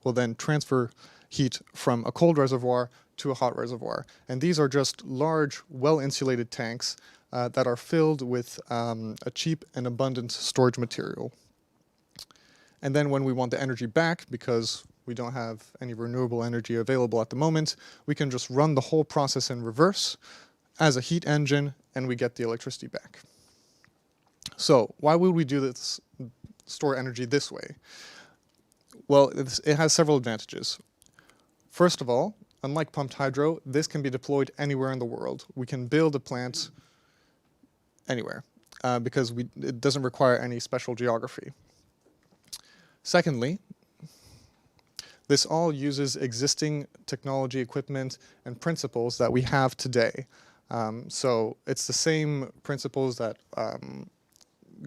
will then transfer heat from a cold reservoir to a hot reservoir. And these are just large, well-insulated tanks that are filled with a cheap and abundant storage material. And then when we want the energy back, because we don't have any renewable energy available at the moment, we can just run the whole process in reverse as a heat engine, and we get the electricity back. So why would we do this, store energy this way? Well, it has several advantages. First of all, unlike pumped hydro, this can be deployed anywhere in the world. We can build a plant anywhere because it doesn't require any special geography. Secondly, this all uses existing technology, equipment, and principles that we have today. So it's the same principles that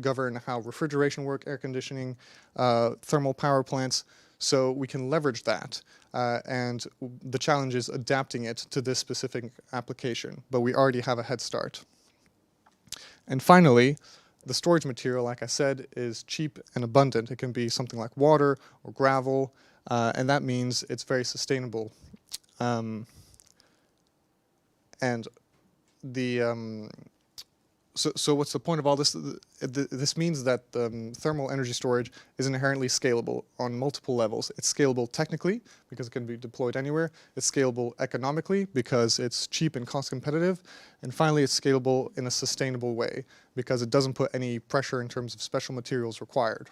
govern how refrigeration works, air conditioning, thermal power plants. So we can leverage that. And the challenge is adapting it to this specific application. But we already have a head start. And finally, the storage material, like I said, is cheap and abundant. It can be something like water or gravel. And that means it's very sustainable. And the so what's the point of all this? This means that thermal energy storage is inherently scalable on multiple levels. It's scalable technically because it can be deployed anywhere. It's scalable economically because it's cheap and cost competitive. And finally, it's scalable in a sustainable way because it doesn't put any pressure in terms of special materials required.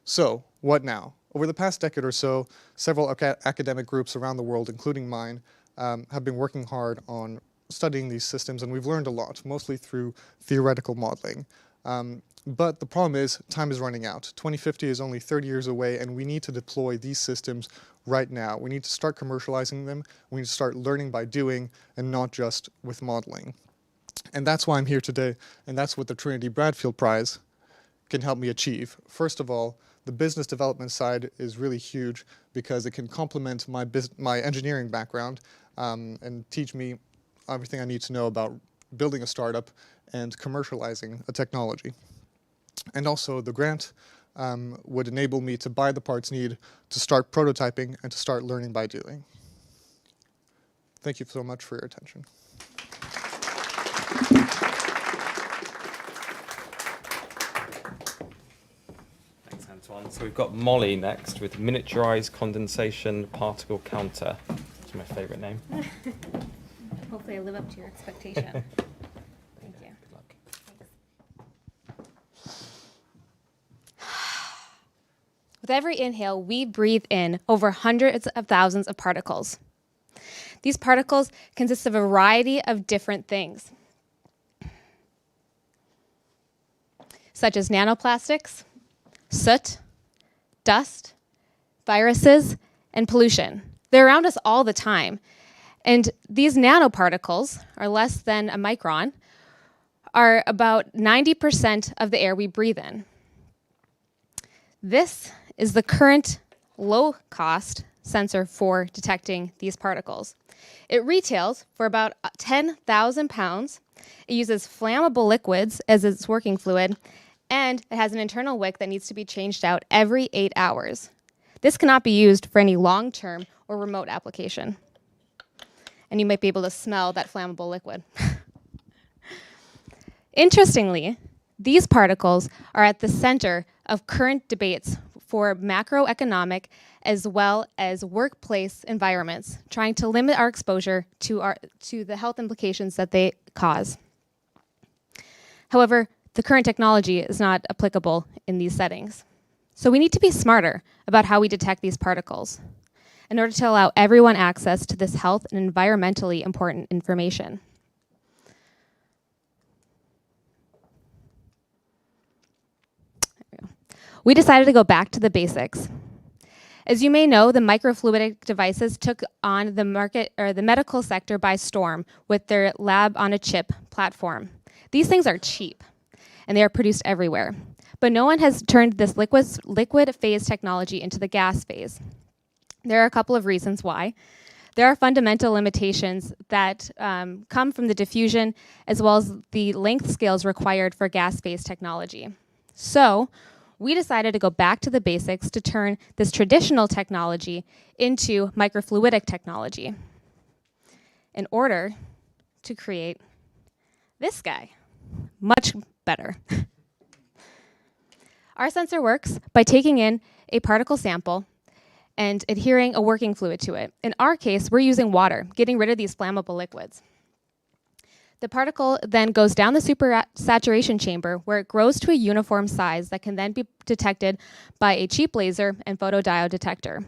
So, what now? Over the past decade or so, several academic groups around the world, including mine, have been working hard on studying these systems, and we've learned a lot, mostly through theoretical modeling. But the problem is, time is running out. 2050 is only 30 years away, and we need to deploy these systems right now. We need to start commercializing them. We need to start learning by doing, and not just with modeling. And that's why I'm here today, and that's what the Trinity Bradfield Prize can help me achieve. First of all, the business development side is really huge because it can complement my engineering background and teach me everything I need to know about building a startup and commercializing a technology. And also the grant would enable me to buy the parts needed to start prototyping and to start learning by doing. Thank you so much for your attention. Thanks, Antoine. So we've got Molly next with miniaturized condensation particle counter. That's my favorite name. Hopefully I live up to your expectation. Thank you. Good luck. With every inhale, we breathe in over hundreds of thousands of particles. These particles consist of a variety of different things, such as nanoplastics, soot, dust, viruses, and pollution. They're around us all the time. And these nanoparticles are less than a micron, are about 90% of the air we breathe in. This is the current low-cost sensor for detecting these particles. It retails for about 10,000 pounds. It uses flammable liquids as its working fluid, and it has an internal wick that needs to be changed out every 8 hours. This cannot be used for any long-term or remote application. And you might be able to smell that flammable liquid. Interestingly, these particles are at the center of current debates for macroeconomic as well as workplace environments, trying to limit our exposure to the health implications that they cause. However, the current technology is not applicable in these settings. So we need to be smarter about how we detect these particles in order to allow everyone access to this health and environmentally important information. We decided to go back to the basics. As you may know, the microfluidic devices took on the market or the medical sector by storm with their lab-on-a-chip platform. These things are cheap, and they are produced everywhere. But no one has turned this liquid phase technology into the gas phase. There are a couple of reasons why. There are fundamental limitations that come from the diffusion as well as the length scales required for gas phase technology. So we decided to go back to the basics to turn this traditional technology into microfluidic technology in order to create this guy, much better. Our sensor works by taking in a particle sample and adhering a working fluid to it. In our case, we're using water, getting rid of these flammable liquids. The particle then goes down the supersaturation chamber where it grows to a uniform size that can then be detected by a cheap laser and photodiode detector.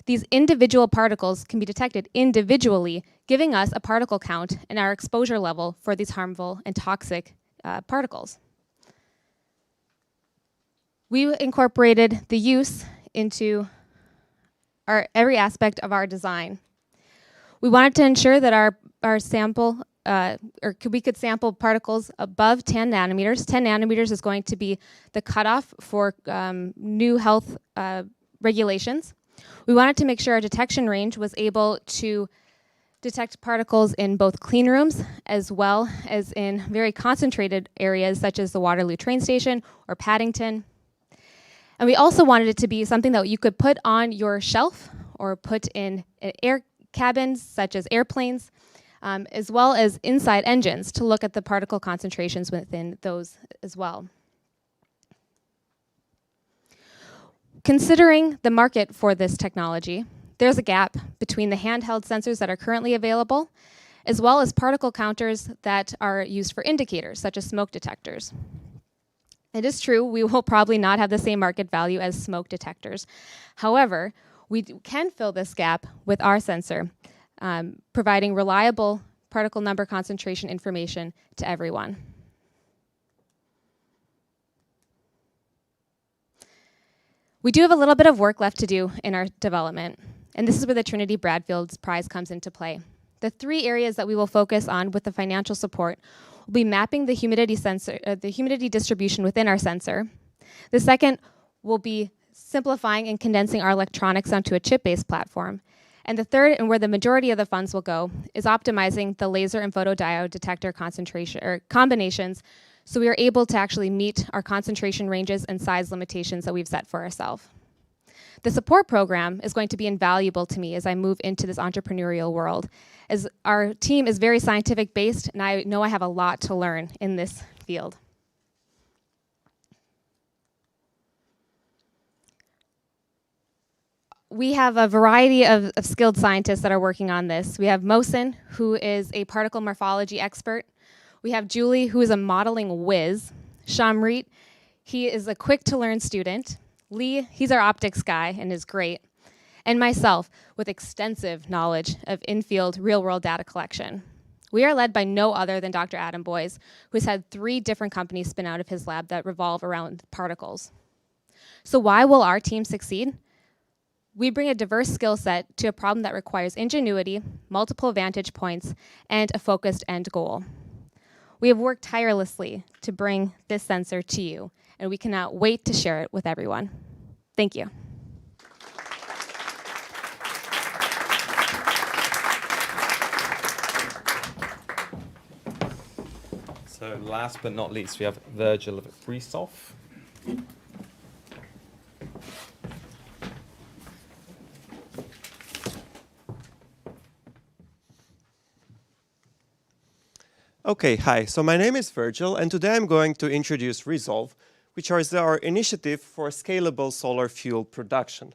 These individual particles can be detected individually, giving us a particle count and our exposure level for these harmful and toxic particles. We incorporated the use into every aspect of our design. We wanted to ensure that our sample, we could sample particles above 10 nanometers. 10 nanometers is going to be the cutoff for new health regulations. We wanted to make sure our detection range was able to detect particles in both clean rooms as well as in very concentrated areas such as the Waterloo train station or Paddington. And we also wanted it to be something that you could put on your shelf or put in air cabins such as airplanes, as well as inside engines to look at the particle concentrations within those as well. Considering the market for this technology, there's a gap between the handheld sensors that are currently available, as well as particle counters that are used for indicators, such as smoke detectors. It is true, we will probably not have the same market value as smoke detectors. However, we can fill this gap with our sensor, providing reliable particle number concentration information to everyone. We do have a little bit of work left to do in our development, and this is where the Trinity Bradfield Prize comes into play. The 3 areas that we will focus on with the financial support will be mapping the humidity sensor, the humidity distribution within our sensor. The second will be simplifying and condensing our electronics onto a chip-based platform. And the third, and where the majority of the funds will go, is optimizing the laser and photodiode detector concentration or combinations, so we are able to actually meet our concentration ranges and size limitations that we've set for ourselves. The support program is going to be invaluable to me as I move into this entrepreneurial world, as our team is very scientific based, and I know I have a lot to learn in this field. We have a variety of skilled scientists that are working on this. We have Mohsen, who is a particle morphology expert. We have Julie, who is a modeling whiz. Shamrit, he is a quick-to-learn student. Lee, he's our optics guy and is great. And myself, with extensive knowledge of in-field real-world data collection. We are led by no other than Dr. Adam Boyes, who's had 3 different companies spin out of his lab that revolve around particles. So why will our team succeed? We bring a diverse skill set to a problem that requires ingenuity, multiple vantage points, and a focused end goal. We have worked tirelessly to bring this sensor to you, and we cannot wait to share it with everyone. Thank you. So last but not least, we have Virgil of Brisoff. Okay, hi. So my name is Virgil, and today I'm going to introduce Resolve, which is our initiative for scalable solar fuel production.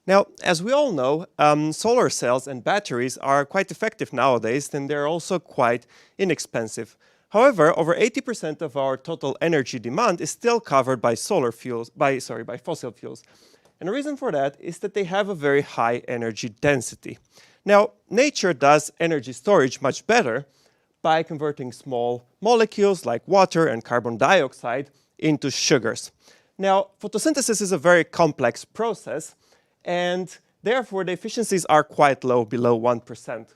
Now, as we all know, solar cells and batteries are quite effective nowadays, and they're also quite inexpensive. However, over 80% of our total energy demand is still covered by fossil fuels. And the reason for that is that they have a very high energy density. Now, nature does energy storage much better by converting small molecules like water and carbon dioxide into sugars. Now, photosynthesis is a very complex process, and therefore the efficiencies are quite low, below 1%.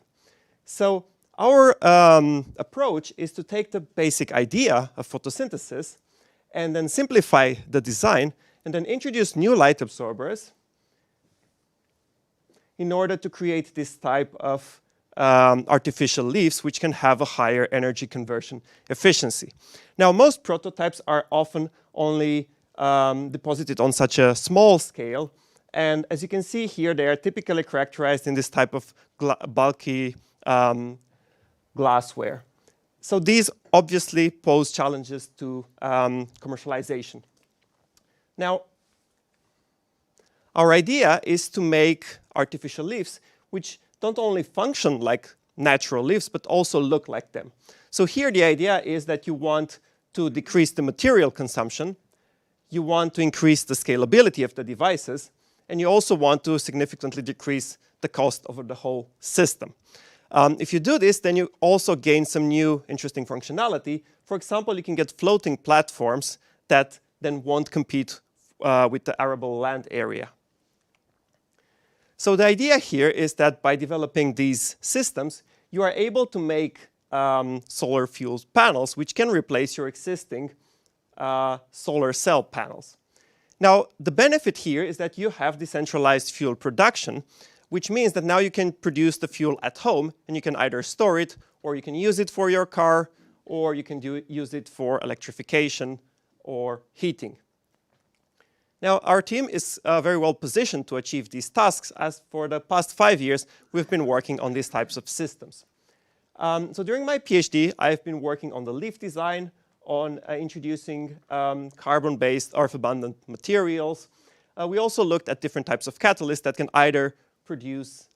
So our approach is to take the basic idea of photosynthesis and then simplify the design and then introduce new light absorbers in order to create this type of artificial leaves, which can have a higher energy conversion efficiency. Now, most prototypes are often only deposited on such a small scale. And as you can see here, they are typically characterized in this type of bulky glassware. So these obviously pose challenges to commercialization. Now, our idea is to make artificial leaves which don't only function like natural leaves, but also look like them. So here the idea is that you want to decrease the material consumption, you want to increase the scalability of the devices, and you also want to significantly decrease the cost of the whole system. If you do this, then you also gain some new interesting functionality. For example, you can get floating platforms that then won't compete with the arable land area. So the idea here is that by developing these systems, you are able to make solar fuel panels which can replace your existing solar cell panels. Now, the benefit here is that you have decentralized fuel production, which means that now you can produce the fuel at home, and you can either store it, or you can use it for your car, or you can use it for electrification or heating. Now, our team is very well positioned to achieve these tasks, as for the past 5 years, we've been working on these types of systems. So during my PhD, I've been working on the leaf design, on introducing carbon-based earth-abundant materials. We also looked at different types of catalysts that can either produce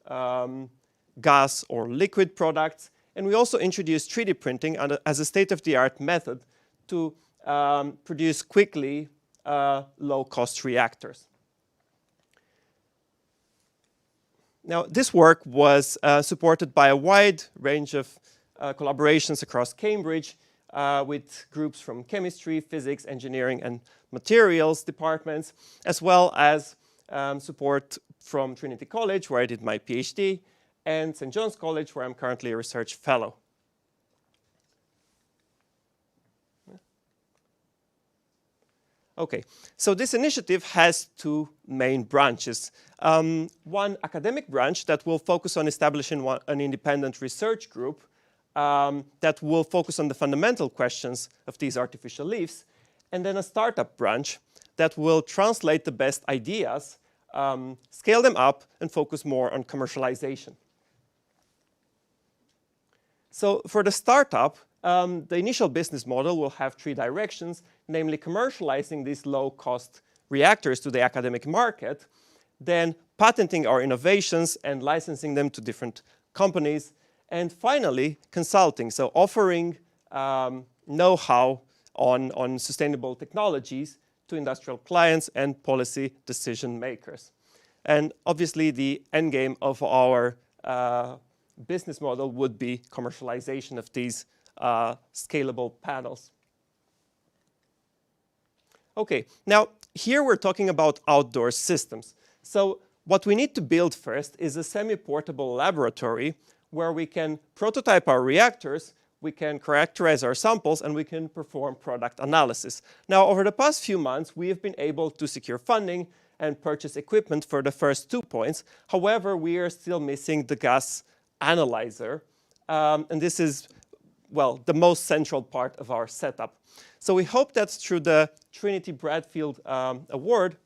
gas or liquid products. And we also introduced 3D printing as a state-of-the-art method to produce quickly low-cost reactors. Now, this work was supported by a wide range of collaborations across Cambridge with groups from chemistry, physics, engineering, and materials departments, as well as support from Trinity College, where I did my PhD, and St. John's College, where I'm currently a research fellow. Okay, so this initiative has 2 main branches. One academic branch that will focus on establishing an independent research group that will focus on the fundamental questions of these artificial leaves, and then a startup branch that will translate the best ideas, scale them up, and focus more on commercialization. So for the startup, the initial business model will have 3 directions, namely commercializing these low-cost reactors to the academic market, then patenting our innovations and licensing them to different companies, and finally, consulting, so offering know-how on sustainable technologies to industrial clients and policy decision makers. And obviously, the end game of our business model would be commercialization of these scalable panels. Okay, now here we're talking about outdoor systems. So what we need to build first is a semi-portable laboratory where we can prototype our reactors, we can characterize our samples, and we can perform product analysis. Now, over the past few months, we have been able to secure funding and purchase equipment for the first 2 points. However, we are still missing the gas analyzer, and this is, well, the most central part of our setup. So we hope that through the Trinity Bradfield Award,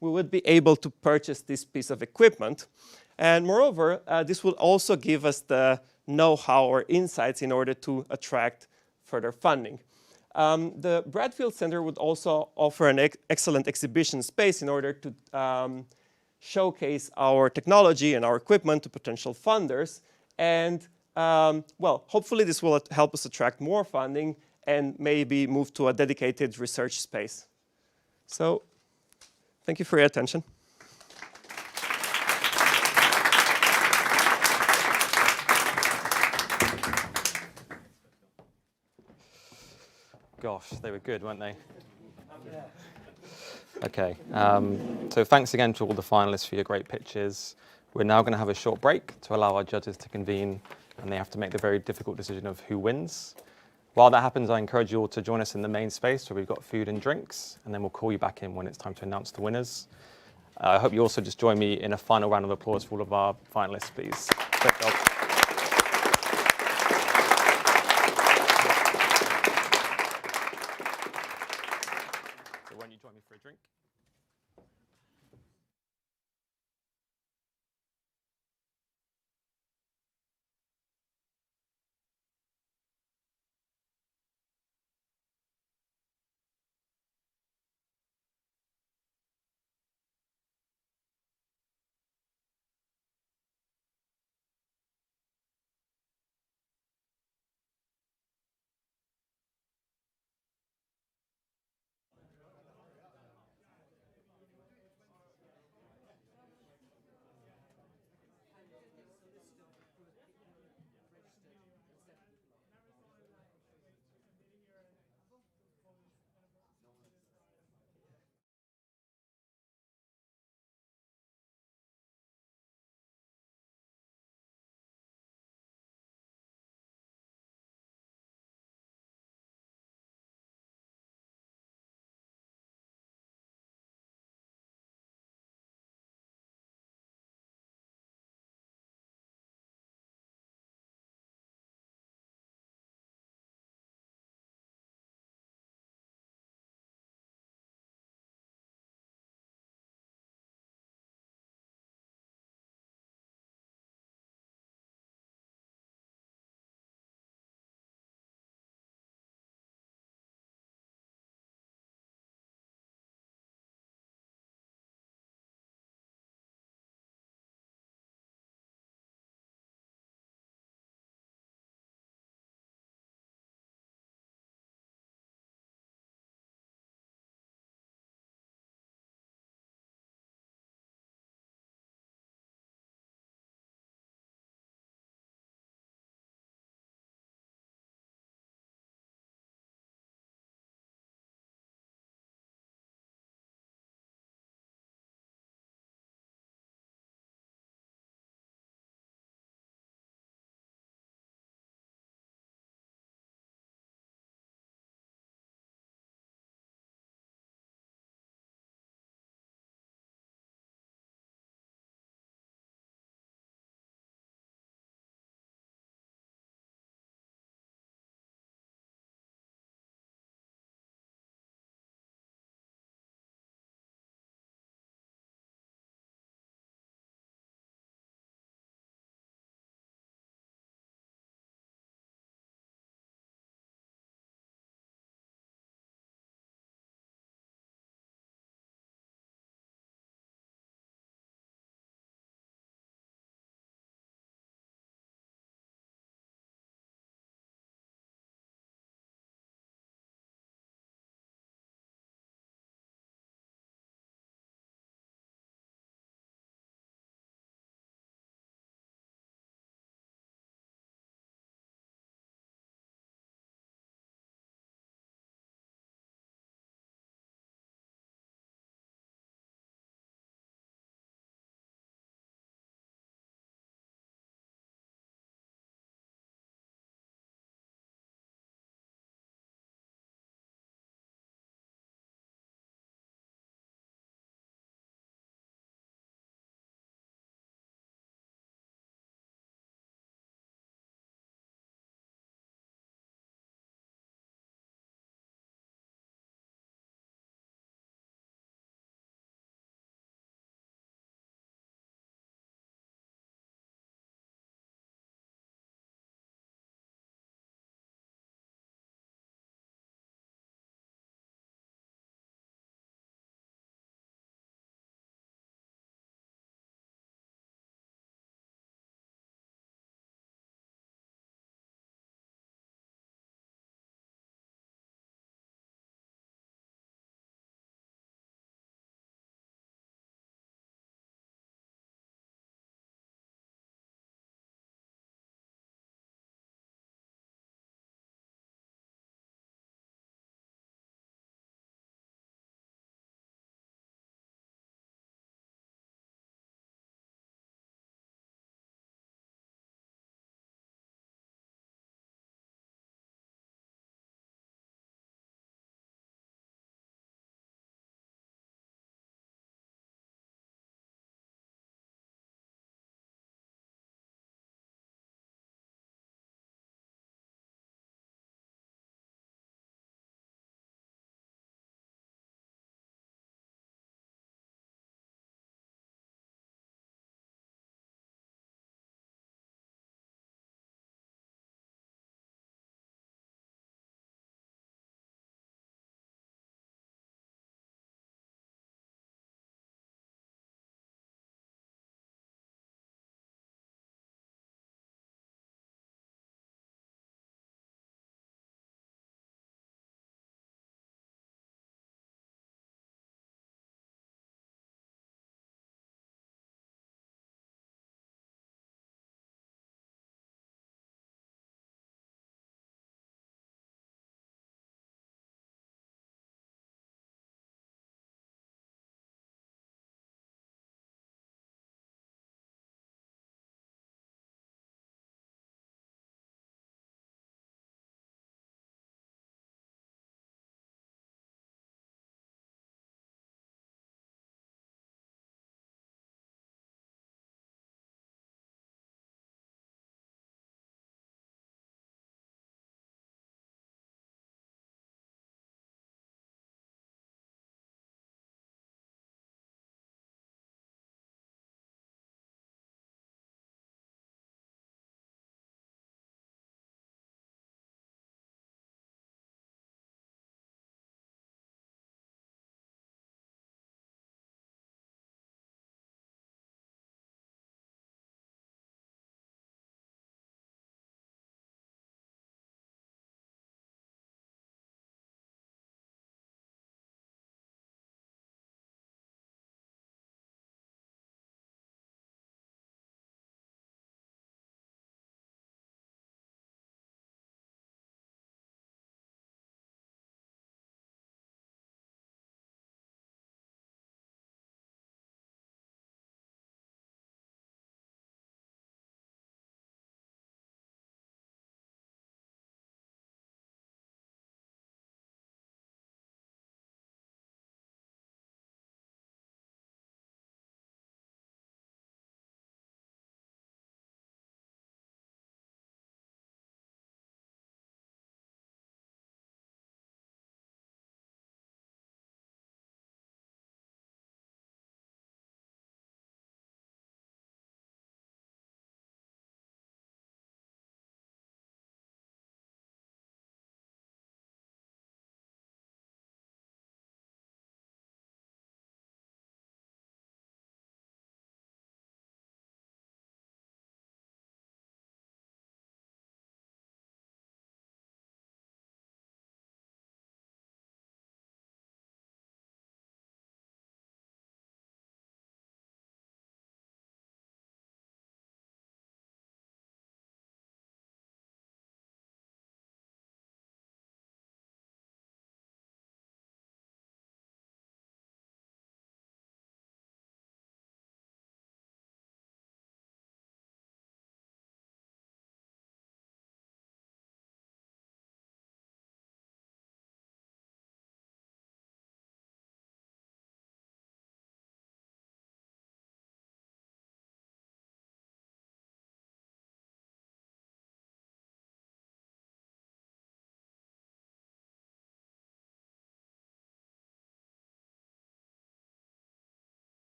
we would be able to purchase this piece of equipment. And moreover, this will also give us the know-how or insights in order to attract further funding. The Bradfield Center would also offer an excellent exhibition space in order to showcase our technology and our equipment to potential funders. And, well, hopefully this will help us attract more funding and maybe move to a dedicated research space. So, thank you for your attention. Gosh, they were good, weren't they? Okay, so thanks again to all the finalists for your great pitches. We're now going to have a short break to allow our judges to convene, and they have to make the very difficult decision of who wins. While that happens, I encourage you all to join us in the main space where we've got food and drinks, and then we'll call you back in when it's time to announce the winners. I hope you also just join me in a final round of applause for all of our finalists, please. Great job. So won't you join me for a drink?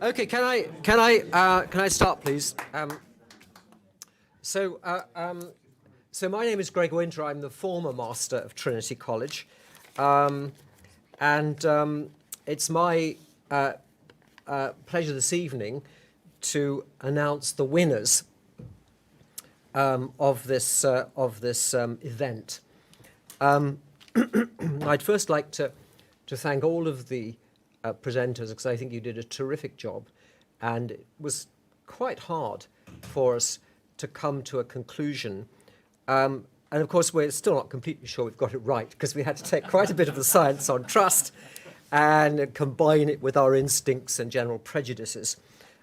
Okay, can I start, please? So my name is Greg Winter. I'm the former master of Trinity College, and it's my pleasure this evening to announce the winners of this event. I'd first like to thank all of the presenters, because I think you did a terrific job, and it was quite hard for us to come to a conclusion. And of course, we're still not completely sure we've got it right, because we had to take quite a bit of the science on trust and combine it with our instincts and general prejudices.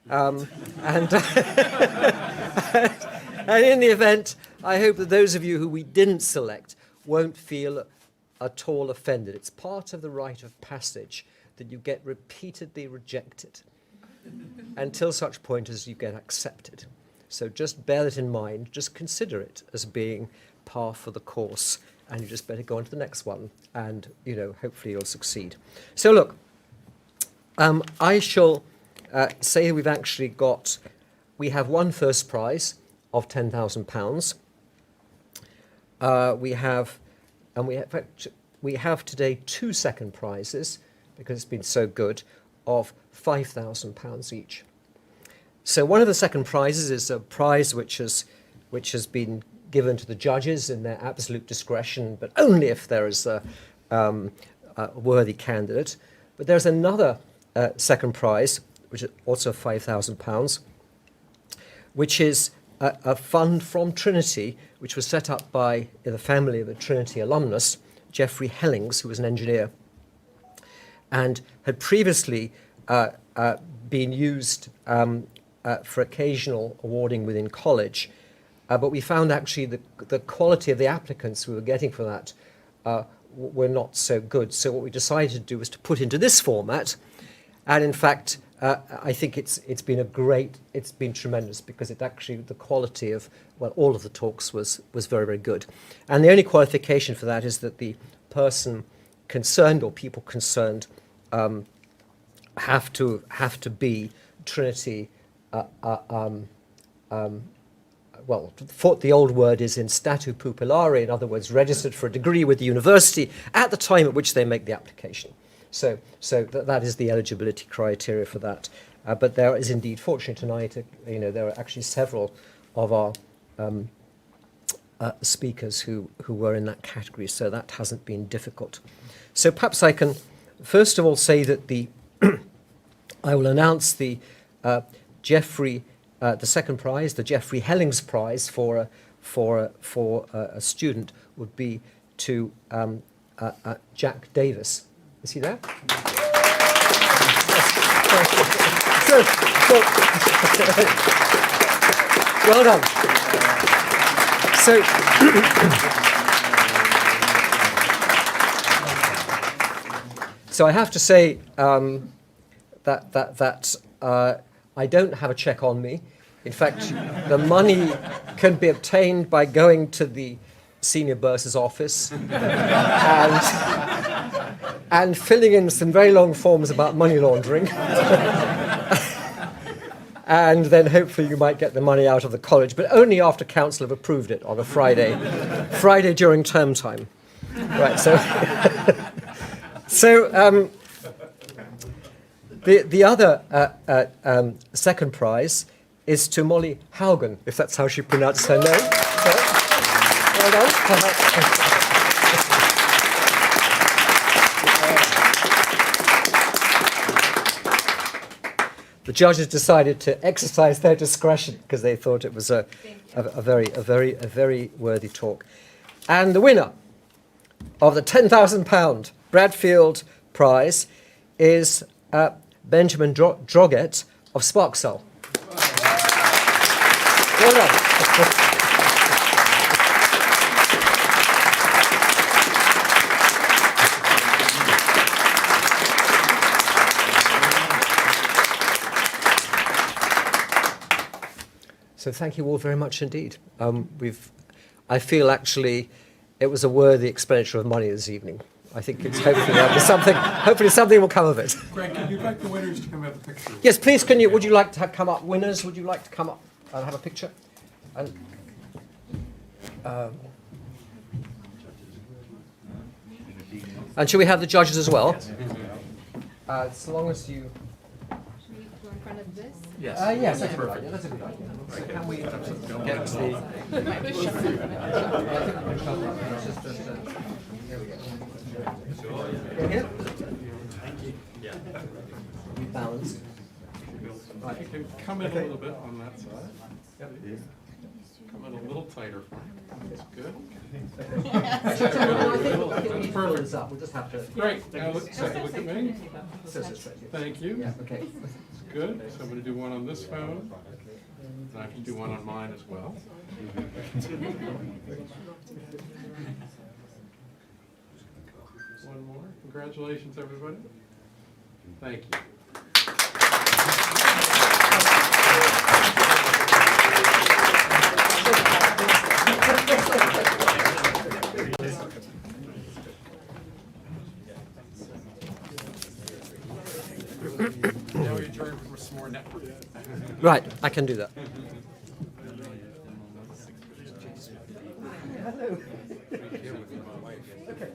And in the event, I hope that those of you who we didn't select won't feel at all offended. It's part of the rite of passage that you get repeatedly rejected until such point as you get accepted. So just bear that in mind, just consider it as being par for the course, and you just better go on to the next one, and hopefully you'll succeed. So look, I shall say we have one first prize of £10,000. We have today two second prizes, because it's been so good, of £5,000 each. So one of the second prizes is a prize which has been given to the judges in their absolute discretion, but only if there is a worthy candidate. But there's another second prize, which is also £5,000, which is a fund from Trinity, which was set up by the family of a Trinity alumnus, Geoffrey Hellings, who was an engineer, and had previously been used for occasional awarding within college. But we found actually the quality of the applicants we were getting for that were not so good. So what we decided to do was to put into this format. And in fact, I think it's been tremendous, because it actually, the quality of, all of the talks was very, very good. And the only qualification for that is that the person concerned, or people concerned, have to be Trinity. The old word is in statu pupillare, in other words, registered for a degree with the university at the time at which they make the application. So that is the eligibility criteria for that. But there is indeed, fortunately tonight, there are actually several of our speakers who were in that category, so that hasn't been difficult. So perhaps I can first of all say that I will announce the Geoffrey, the second prize, the Geoffrey Hellings Prize for a student would be to Jack Davis. Is he there? Well done. So I have to say that I don't have a cheque on me. In fact, the money can be obtained by going to the senior bursar's office and filling in some very long forms about money laundering. And then hopefully you might get the money out of the college, but only after council have approved it on a Friday during term time. Right, the other second prize is to Molly Haugen, if that's how she pronounced her name. Well done. The judges decided to exercise their discretion because they thought it was a very worthy talk. And the winner of the £10,000 Bradfield Prize is Benjamin Droget of Sparksell. Well done. So thank you all very much indeed. I feel actually it was a worthy expenditure of money this evening. I think it's hopefully there'll be something. Hopefully something will come of it. Greg, can you invite the winners to come have a picture? Yes, please. Can you? Would you like to come up, winners? Would you like to come up and have a picture? And should we have the judges as well? As long as you. Should we go in front of this? Yes. Yes, that's a good idea. That's a good idea. So can we get to the? Here we go. Here. Be balanced. Right. You can come in a little bit on that side. Yep. Come in a little tighter for me. That's good. I think we need to fill this up. We'll just have to. Great. Now look at me. Thank you. Yeah. Okay. Good. So I'm going to do one on this phone. And I can do one on mine as well. One more. Congratulations, everybody. Thank you. Now we adjourn for some more network. Right, I can do that. Hello. Okay.